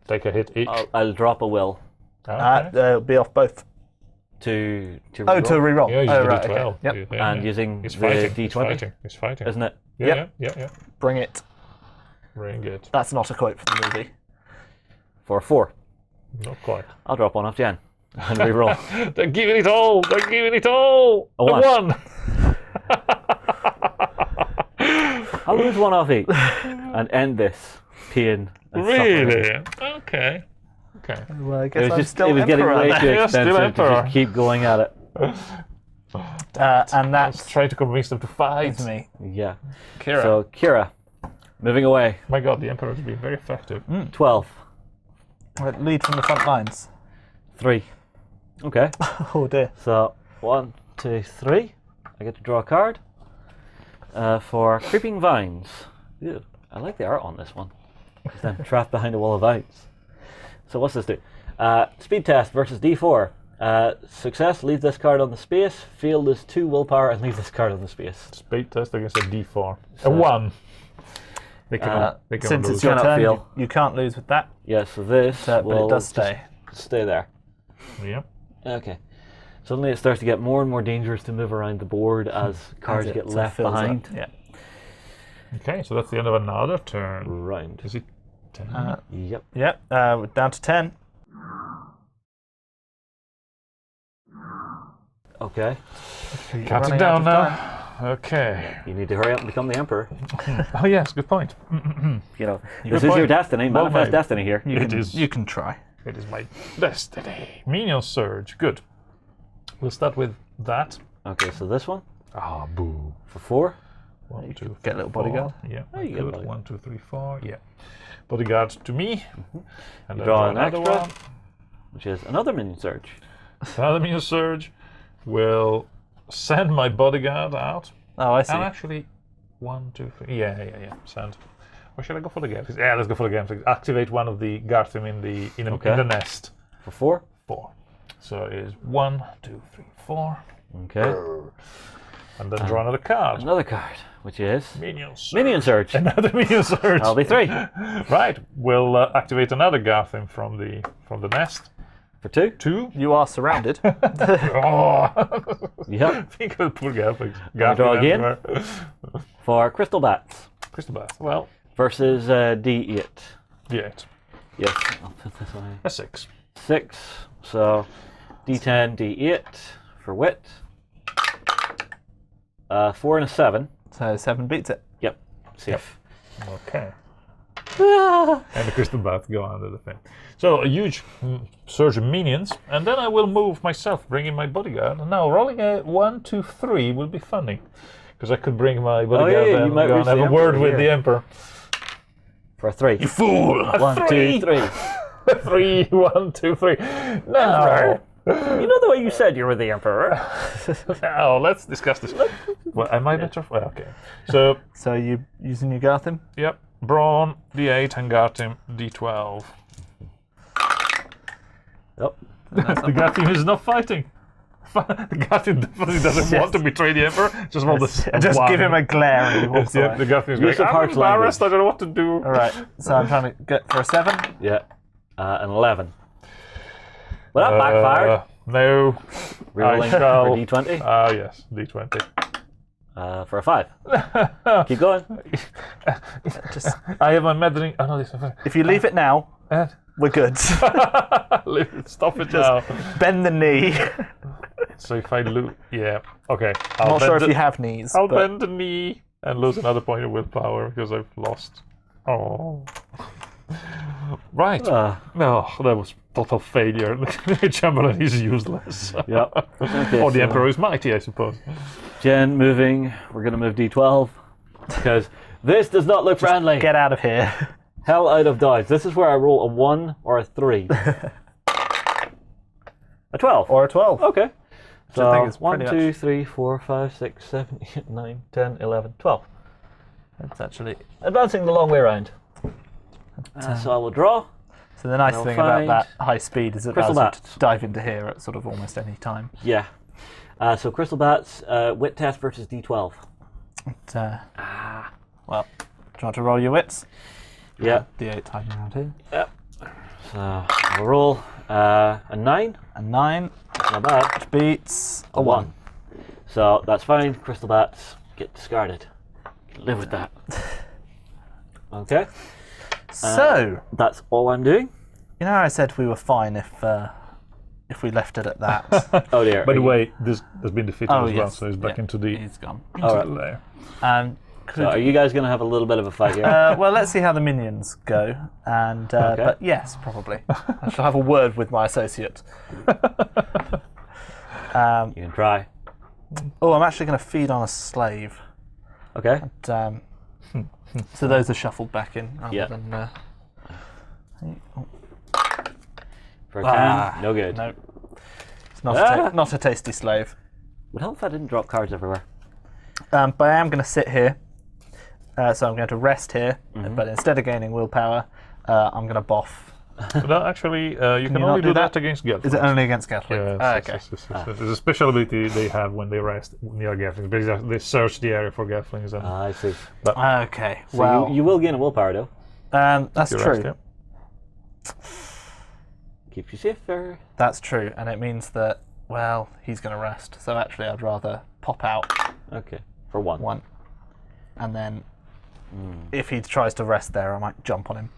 take a hit each. I'll drop a will Okay. be off both. to To reroll. reroll. Yeah, you Oh, did right, 12. okay. Yep. And using He's the fighting. D20, He's fighting. isn't it? Yeah. Bring it. Bring it. That's not a quote from the movie. For 4. Not quite. I'll drop one off Jen and reroll. They're giving it all. They're giving it all. A A one. 1. I'll lose one off each and end this pain and suffering. Really? Okay. Well, I It guess was I'm just still it was getting Emperor way then. too Yeah, still expensive to Emperor. just keep going at it. And Let's that's try to convince them to fight. me. Yeah. Kira. So Kira, moving away. My God, the Emperor has been very effective. 12. Lead from the front lines. 3. Okay. Oh dear. So 1, 2, 3. I get to draw a card. For creeping vines. Ew, I like the art on this one. Because I'm trapped behind a wall of vines. So what's this do? Speed test versus D4. Success, leave this card on the space. Failed is 2 willpower and leave this card on the space. Speed test against a D4. A 1. They can Since lose. it's your Cannot turn, feel. you can't lose with that. Yeah, so this But will it does just stay. stay there. Yeah. Okay. Suddenly it starts to get more and more dangerous to move around the board as cards As it get sort of left fills up. behind. Yeah. Okay, so that's the end of another turn. Round. Is it 10? Yep. Yep. We're down to 10. Okay. Counting running out down of now. Okay. You need to hurry up and become the emperor. Oh yes, good point. You know, Good this is your point. destiny. Well Manifest made. destiny here. It is. You can try. It is my destiny. Minion surge. Good. We'll start with that. Okay, so this one Ah, boo. for 4. 1, 2, get a little bodyguard. Yeah, Oh, you get a good. bodyguard. 1, 2, 3, 4. Yeah. Bodyguard to me. And then draw an another extra. one. Which is another minion surge. Another minion surge. Will send my bodyguard out. Oh, I see. And actually, 1, 2, 3. Yeah. Send. Or should I go for the Gelflings? Yeah, let's go for the Gelflings. Activate one of the Garthim in the nest. For 4. 4. So it is 1, 2, 3, 4. Okay. And then draw another card. Another card, which is Minion surge. minion surge. Another minion surge. That'll be 3. Right. We'll activate another Garthim from the nest. For 2. 2. You are surrounded. Oh. Yep. Think of the poor Gelflings. draw again? everywhere. For crystal bats Crystal Bath. Well, versus D8. yeah. Yes, I'll put this away. A 6. 6. So D10, D8 for wit. 4 and a 7. So 7 beats it. Yep. Safe. Okay. And the crystal bath go under the thing. So a huge surge of minions, and then I will move myself, bring in my bodyguard. And now rolling a 1, 2, 3 will be funny, because I could bring my bodyguard you and might go reach and have the a word Emperor with here. the Emperor. For a 3. You fool! 1, 2, 3. 3, 1, 2, 3. No! You know the way you said you were the emperor. Now let's discuss this. Well, am I better? Well, okay. So, So you using your Garthim? yep. Brawn, D8, and Garthim, D12. Yep. The Garthim is not fighting. The Garthim definitely doesn't want to betray the Emperor. Just roll this. Just give him a glare and he walks Yeah, away. the Garthim is Use going, of I'm harsh embarrassed, I don't know what to do. All right. So I'm trying to get for a 7. Yeah. An 11. Well, that backfired. No. Rerolling shall- for D20 Ah, yes, D20. for a 5. Keep going. Just I have my meddling. Oh, no, this one. if you leave it now, we're good. Stop it now. Bend the knee. So if I lose, yeah, okay. I'm not sure if the, you have knees. I'll but bend the knee and lose another point of willpower because I've lost. Oh. Right. No, that was total failure. The Chamberlain is useless. Yep. Okay, Or the so Emperor is mighty, I suppose. Jen moving. We're going to move D12 because this does not look friendly. Get out of here. Hell out of dodge. This is where I roll a 1 or a 3. A 12. Or a 12. Okay. Which I think is 1, pretty 2, much- 3, 4, 5, 6, 7, 8, 9, 10, 11, 12. That's actually. Advancing the long way around. So I will draw. So the nice I'll thing about find that high speed is it crystal allows you bats. to dive into here at sort of almost any time. Yeah. So Crystal Bats, wit test versus D12. But, well, do you want to roll your wits? Yeah. D8 time around here. Yep. So I'll roll a 9. A 9 Not bad. beats A 1. So that's fine. Crystal Bats get discarded. Live with that. Okay. So, That's all I'm doing. you know, I said we were fine if we left it at that. Oh dear. By the way, this has been defeated Oh, as well, yes. so he's back Yeah. into the He's gone. Alright. lair. So are you guys going to have a little bit of a fight here? Well, let's see how the minions go. And but yes, probably. I shall have a word with my associate. You can try. Oh, I'm actually going to feed on a slave. Okay. So those are shuffled back in rather Yeah. than. For a 10, no good. No, it's not not a tasty slave. Would help if I didn't drop cards everywhere. But I am going to sit here. So I'm going to rest here. Mm-hmm. But instead of gaining willpower, I'm going to boff. No, actually, you can you only not do do that that? against Gelflings. Is it only against Gelfling? Yes, Ah, yes, okay. yes, yes, yes, yes. There's a special ability they have when they rest near Gelflings. Basically, they search the area for Gelflings. And I see. Okay. So Well, you will gain a willpower though. that's you true. rest, yeah. Keeps you safer. That's true, and it means that he's going to rest. So actually, I'd rather pop out Okay. For 1. one, and then if he tries to rest there, I might jump on him.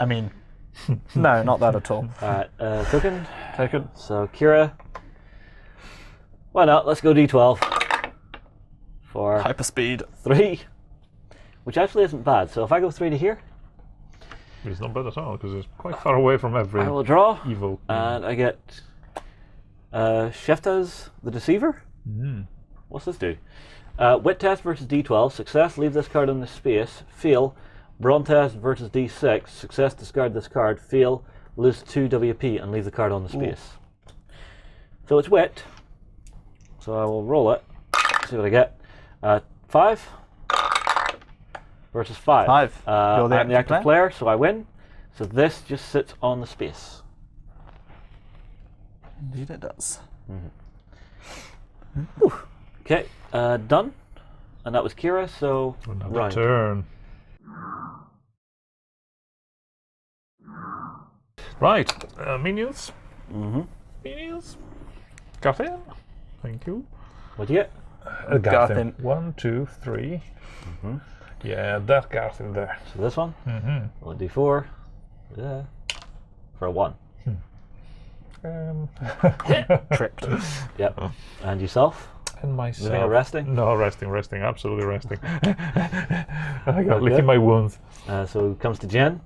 I mean, no, not that at all. Alright, token. Token. So Kira. Why not? Let's go D12. For Hyperspeed. 3. Which actually isn't bad. So if I go 3 to here, It's not bad at all, because it's quite far away from every I will draw. evil. And I get Shefta's the Deceiver. What's this do? Wit test versus D12. Success, leave this card in the space. Fail. Brawn test versus D6. Success, discard this card. Fail. Lose 2 WP and leave the card on the space. So it's wit. So I will roll it. See what I get. 5 versus 5. 5. You're the I'm the active player, so I win. So this just sits on the space. Indeed, it does. Okay, done. And that was Kira, so Another round. turn. Right, minions. Minions. Garthian. Thank you. What'd you get? Garthian. 1, 2, 3. Yeah, that Garthian there. So this one. Roll a D4. Yeah. For a 1. Tripped. Yep. And yourself? And myself. Moving or resting? No, resting, absolutely resting. I got licking my wounds. So it comes to Jen.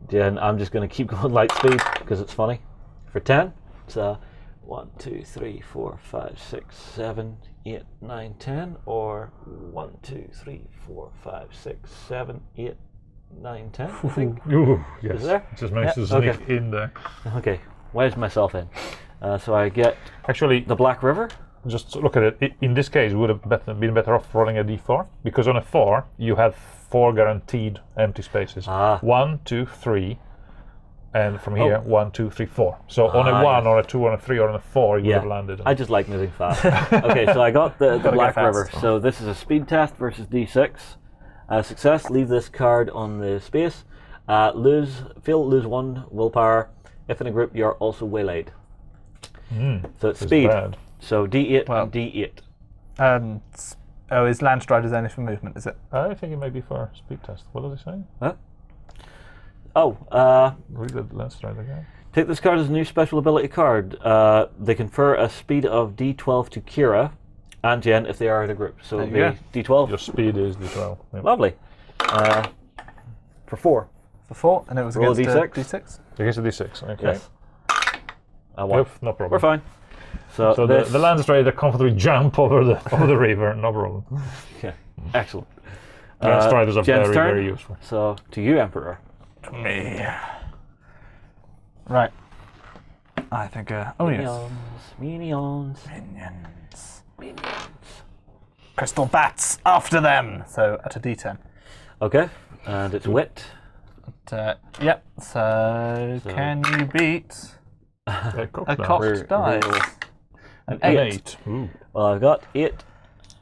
Jen, I'm just going to keep going light speed because it's funny. For 10, it's 1, 2, 3, 4, 5, 6, 7, 8, 9, 10, or 1, 2, 3, 4, 5, 6, 7, 8, 9, 10. I think. Ooh, yes. Is there? Just managed Yeah, to sneak okay. in there. Okay, wedge myself in. So I get Actually, the Black River. just look at it. In this case, it would have been better off rolling a d4, because on a 4, you have 4 guaranteed empty spaces. 1, 2, 3, and from here, 1, 2, 3, 4. So on a 1, yes. or a 2, on a 3, or on a 4, you would have landed. I just like moving fast. Okay, so I got the Black fast. River. So this is a speed test versus D6. Success, leave this card on the space. Lose 1 willpower. If in a group, you're also waylaid. So it's It's speed. bad. So D8 Well- and D8. Oh, is Landstrider's only for movement, is it? I think it may be for speed test. What does it say? Huh? Oh, Read the lens right again. take this card as a new special ability card. They confer a speed of D12 to Kira and Jen if they are in a group. So There it'll you be D12. Your speed is D12. Yep. Lovely. For 4. For 4, and it was Roll a against D6. D6. Against a D6. Okay. Yes. I won. Yep, no problem. We're fine. So, So this, the Lance Rider comfortably jump over the river, no problem. Okay, excellent. Lance Riders are Jen's very, turn. very useful. So to you, Emperor. Me. Right. I think. Oh yes. Minions. Minions. Crystal bats after them. So at a D10. Okay, and it's wit. Yep. So can you beat a Cocked cocked dice? An 8. Ooh. Well, I've got 8.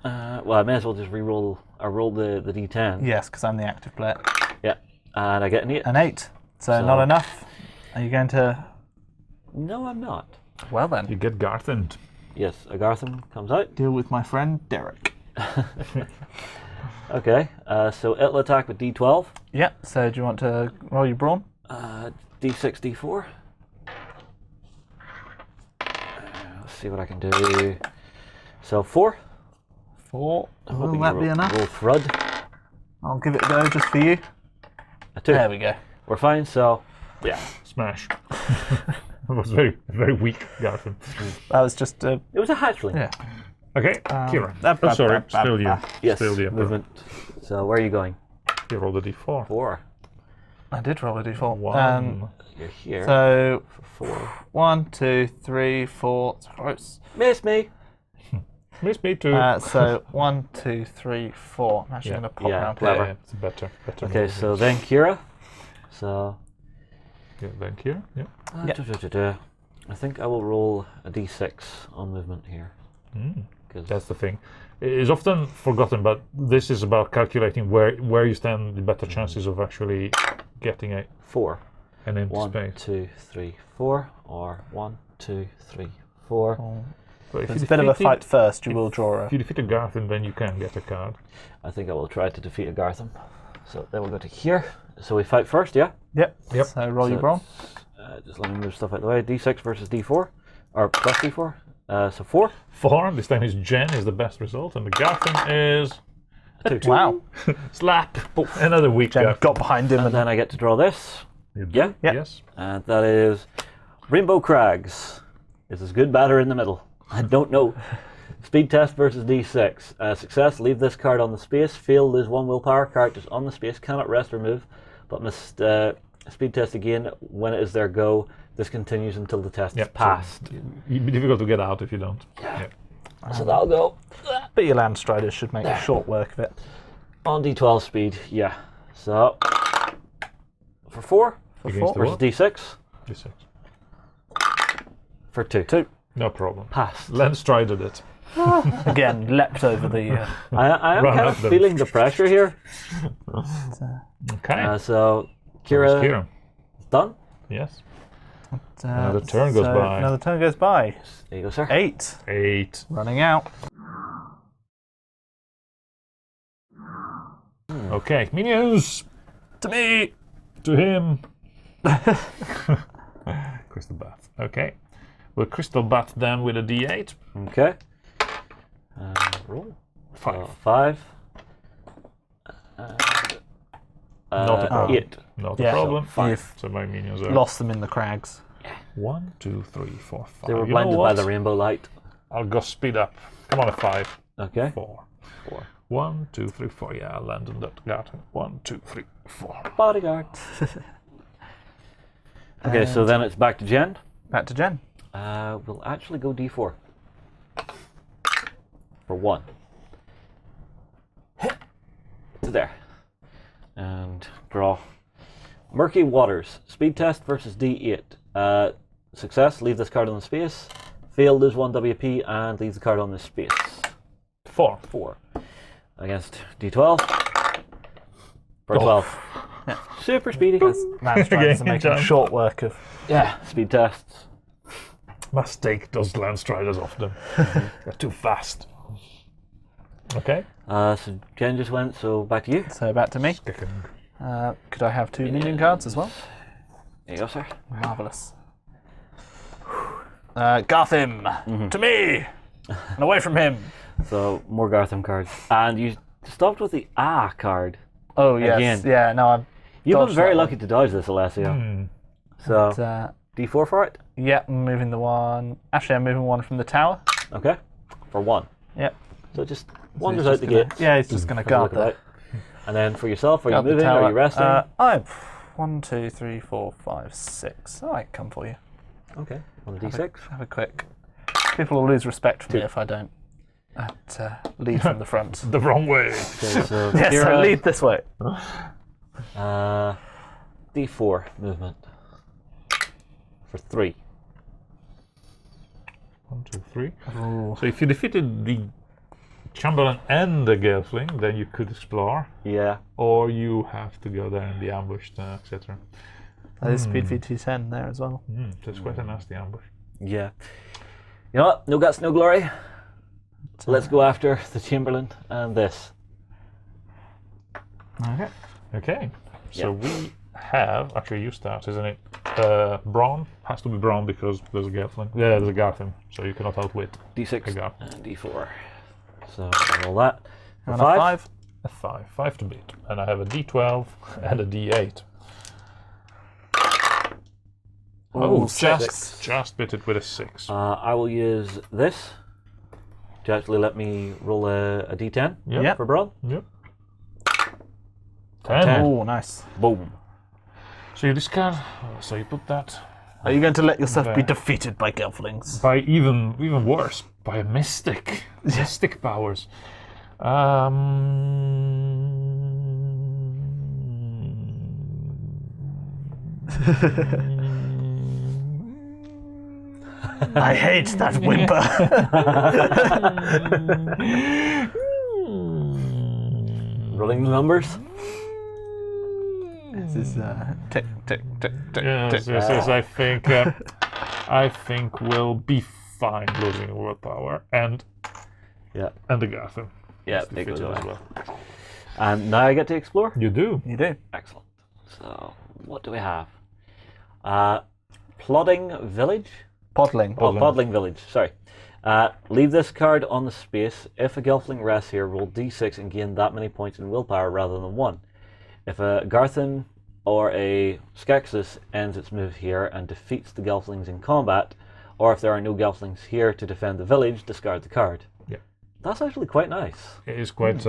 Well, I may as well just re-roll. I roll the D10. Yes, because I'm the active player. Yeah, and I get an 8. An 8. So not enough. Are you going to? No, I'm not. Well then. You get Garthened. Yes, Agartham comes out. Deal with my friend Derek. Okay, so it'll attack with D12. Yep. So do you want to roll your brawn? D6, D4. Let's see what I can do. So 4. 4. Will Hoping that to be enough? Roll Thrud. I'll give it a go just for you. A 2. There we go. We're fine, so yeah. Smash. It was very, very weak, Garthen. That was just It was a hatchling. yeah. Okay, Kira. bap, Oh, bap, sorry, bap, bap, still you. bap. Yes, Still the Emperor. movement. So where are you going? You rolled a D4. 4. I did roll a d4. One. You're here. So for 4. 1, 2, 3, 4. It's close. Miss me. Miss me too. So 1, 2, 3, 4. I'm actually Yeah. going to pop Yeah, around clever. here. It's better. Okay, move. so then Kira. So Yeah, then Kira. Yeah. I think I will roll a D6 on movement here. That's the thing. It's often forgotten, but this is about calculating where you stand, the better chances of actually getting 4. an empty 1, space. 2, 3, 4, or 1, 2, 3, 4. But if It's you a bit of a defeat fight first. You will draw If you defeat a Garthen, then you can get a card. I think I will try to defeat Agartham. So then we'll go to here. So we fight first, yeah? Yep. Yep. So roll So your brawn. just let me move stuff out of the way. D6 versus D4, or plus D4. So 4. 4, this time is Jen is the best result, and the Garthen is 2. Wow. slap. Another weak Jen Garthen. got behind him And and then I get to draw this. You do? Yeah? Yeah. Yes. And that is Rainbow Crags. This is good, bad, or in the middle. I don't know. Speed test versus D6. Success, leave this card on the space. Fail, lose 1 willpower. Characters on the space cannot rest or move, but must speed test again when it is their go. This continues until the test is Yep, so passed. it'd be difficult to get out if you don't. Yeah. So that'll go but your Landstriders should make short work of it. on D12 speed. Yeah. So for 4 Against the versus what? D6 D6. for 2. 2. No problem. Passed. Lance tried it. Again, leapt over the. I am Run kind at of them. feeling the pressure here. Okay. So That was Kira is done. Yes. Another turn goes so by. Another turn goes by. There you go, sir. 8. 8. Running out. Okay. Minions! To me! To him! Crystal Bat. Okay. We'll Crystal Bat them with a D8. Okay. Roll. 5. 5. Not a problem. 8. Not Yeah, a problem. you've So my minions are lost them in the crags. 1, 2, 3, 4, 5. They were You know blinded by what? the rainbow light. I'll go speed up. Come on, a 5. Okay. 4. 4. 1, 2, 3, 4. Yeah, I'll land on that garden. 1, 2, 3, 4. Bodyguard. Okay, so then it's back to Jen. Back to Jen. We'll actually go D4. For 1. To there. And draw. Murky Waters. Speed test versus D8. Success, leave this card on the space. Fail, lose 1 WP and leave the card on the space. 4. 4. Against D12. For 12. Super speedy. Landstriders are making jump. short work of. Yeah, speed tests. Must take those Landstriders off them. They're too fast. Okay. So Jen just went, so back to you. So back to me. Skeksis. Could I have 2 minion cards as well? There you go, sir. Marvelous. Garthim, to me, and away from him. So more Gartham cards. And you stopped with the card. Oh yes, Again. yeah. No, I'm. You've been Dodged very that lucky to dodge this, Alessio. So D4 for it. Yeah, I'm moving the one. Actually, I'm moving one from the tower. Okay. For 1. Yep. So it just So wanders he's out the just gonna- gate. Yeah, he's just going to Have a look guard about. there. And then for yourself, are you Guard the moving? tower. Are you resting? I'm 1, 2, 3, 4, 5, 6. I can come for you. Okay. On the D6. Have a quick. People will lose respect for me if I don't lead from the front. The wrong way. Okay, so Yes, Kira, I lead this way. D4 movement. For 3. 1, 2, 3. So if you defeated the Chamberlain and the Gelfling, then you could explore, Yeah. or you have to go there and be ambushed, etc. There's speed VT10 there as well. That's quite a nasty ambush. Yeah. You know what? No guts, no glory. Let's go after the Chamberlain and this. Okay. Okay. So Yeah. we have actually you start, isn't it? Brawn has to be Brawn because there's a Gelfling. Yeah, there's a Garthim, so you cannot outwit D6 a Garth. and D4. So roll that. For And a 5. A 5 to beat, and I have a D12 and a D8. Ooh, just bit it with a 6. I will use this to actually let me roll a D10 Yep. for Brawl. Yep. 10. Oh, nice. Boom. So you discard. So you put that Are you going to let yourself be There. defeated by Gelflings? by even worse by a mystic, mystic powers. I hate that whimper. Rolling the numbers. This is tick, tick, tick, tick, Yes, tick. yes, yes. I think we'll be fine losing willpower and Yeah. the Garthim. Yeah, It's it goes defeated as away. well. And now I get to explore. You do. You do. Excellent. So what do we have? Plodding Village. Podling. Oh, Podling Village. Sorry. Leave this card on the space. If a Gelfling rests here, roll D6 and gain that many points in willpower rather than 1. If a Garthin or a Skeksis ends its move here and defeats the Gelflings in combat, or if there are no Gelflings here to defend the village, discard the card. Yeah. That's actually quite nice. It is quite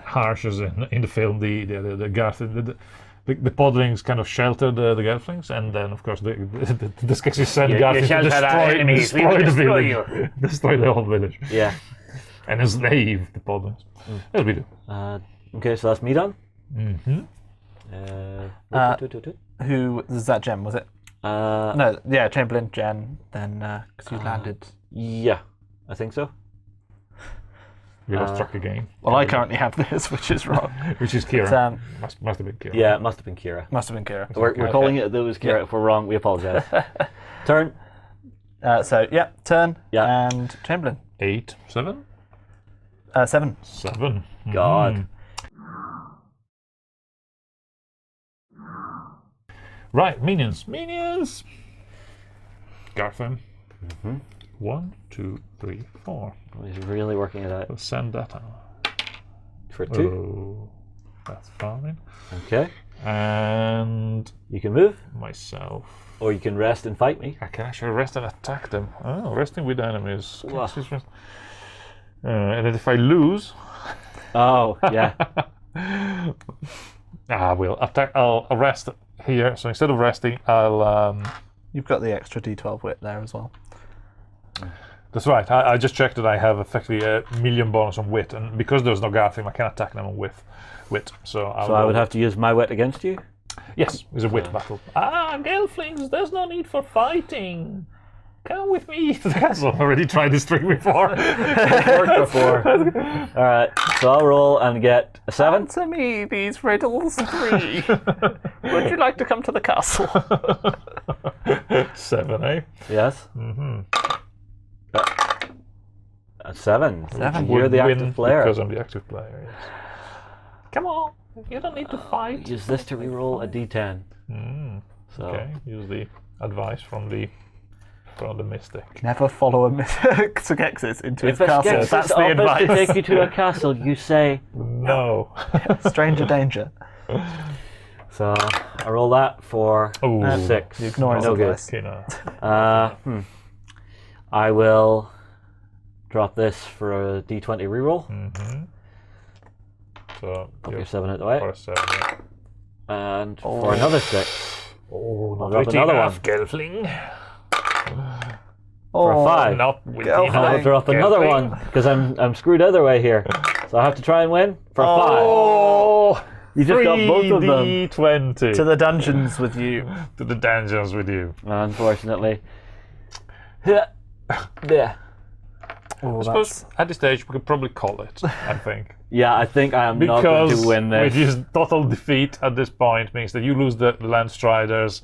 harsh as in the film. The Garthim, the Podlings kind of shelter the Gelflings, and then of course the Skeksis send Garthim to destroy the village, destroy the whole village, Yeah. and enslave the Podlings. As we do. Okay, so that's me done. Mm-hmm. Who is that? Jen, was it? No, yeah, Chamberlain, Jen. Then because you landed. Yeah, I think so. We lost track again. Well, I currently have this, which is wrong. Which is Kira. But, Must have been Kira. Yeah, it must have been Kira. must have been Kira. We're calling it that it was Kira. Yeah. If we're wrong, we apologise. Turn. So yeah, turn. Yeah. And Chamberlain. 8, 7, 7. 7. God. Right, minions. Minions! Garthim. 1, 2, 3, 4. He's really working it out. We'll send that out. For 2. Oh, that's fine. Okay. And You can move, myself. or you can rest and fight me. I can actually rest and attack them. Oh, resting with enemies. Wow. And then if I lose, Oh, yeah. we'll attack. I'll rest here. So instead of resting, I'll. You've got the extra D12 wit there as well. That's right. I just checked that I have effectively a million bonus on wit, and because there's no Garthim, I can attack them on wit. So I would have to use my wit against you? Yes, it's a wit battle. Gelflings, there's no need for fighting. Come with me to the castle. I already tried this trick before. It's worked before. All right, so I'll roll and get a 7. Answer me these riddles 3. Would you like to come to the castle? 7, eh? Yes. A 7. 7. You're the Would active win player. Because I'm the active player, yes. Come on, you don't need to fight. Use this to reroll a d10. So Okay, use the advice from the mystic. Never follow a Skeksis into his if a castle. Skeksis That's the offers advice. to take you to a castle, you say. No. Stranger danger. So I roll that for Ooh. 6. You ignore his No good. advice. Okay, no. I will drop this for a d20 reroll. So Put you're your 7 out the way. for a 7. Yeah. And for another 6. Oh, I'll not drop witty another enough, one. Gelfling. For a 5. Not witty Gelfling. enough. I'll drop another Gelfling. one because I'm screwed other way here. So I have to try and win for a 5. Oh, You just got both of them. 3d20. To the dungeons with you. To the dungeons with you. Unfortunately. Yeah. Oh, I suppose at this stage we could probably call it, I think. Yeah, I think I am not going Because to win with this. his total defeat at this point means that you lose the Land Striders.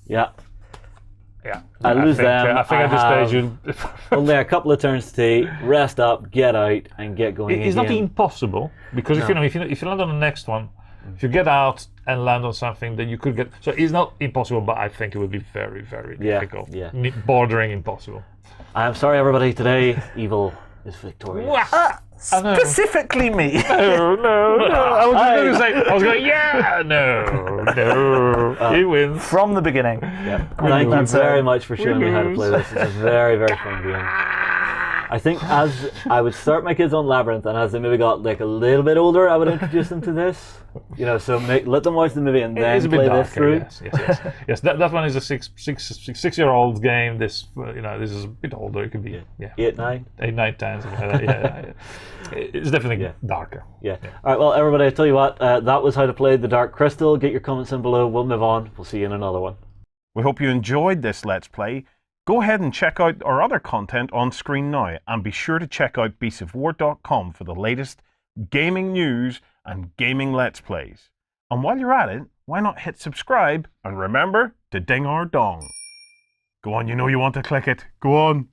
Yeah. Yeah. I lose think, them. I think I at this have stage you only a couple of turns to rest up, get out, and get going It's again. not impossible because if you land on the next one, if you get out and land on something, then you could get. So it's not impossible, but I think it would be very, very difficult. yeah. Bordering impossible. I'm sorry, everybody. Today, evil is victorious. Specifically me. No, no. I was going to say. I was going. Yeah. No. He wins. From the beginning. Thank you That's very it. much for showing me how to play this. It's a very, very fun game. I think as I would start my kids on Labyrinth, and as they maybe got like a little bit older, I would introduce them to this. You know, so let them watch the movie and then It's a bit play darker, this through. Yes. That one is a six-year-old game. This this is a bit older. It could be 8, 9. 8, 9, 10. Something like that. Yeah. It's definitely darker. Yeah. All right. Well, everybody, I tell you what, that was how to play the Dark Crystal. Get your comments in below. We'll move on. We'll see you in another one. We hope you enjoyed this Let's Play. Go ahead and check out our other content on screen now, and be sure to check out beastsofwar.com for the latest gaming news and gaming Let's Plays. And while you're at it, why not hit subscribe and remember to ding our dong. Go on, you know you want to click it. Go on.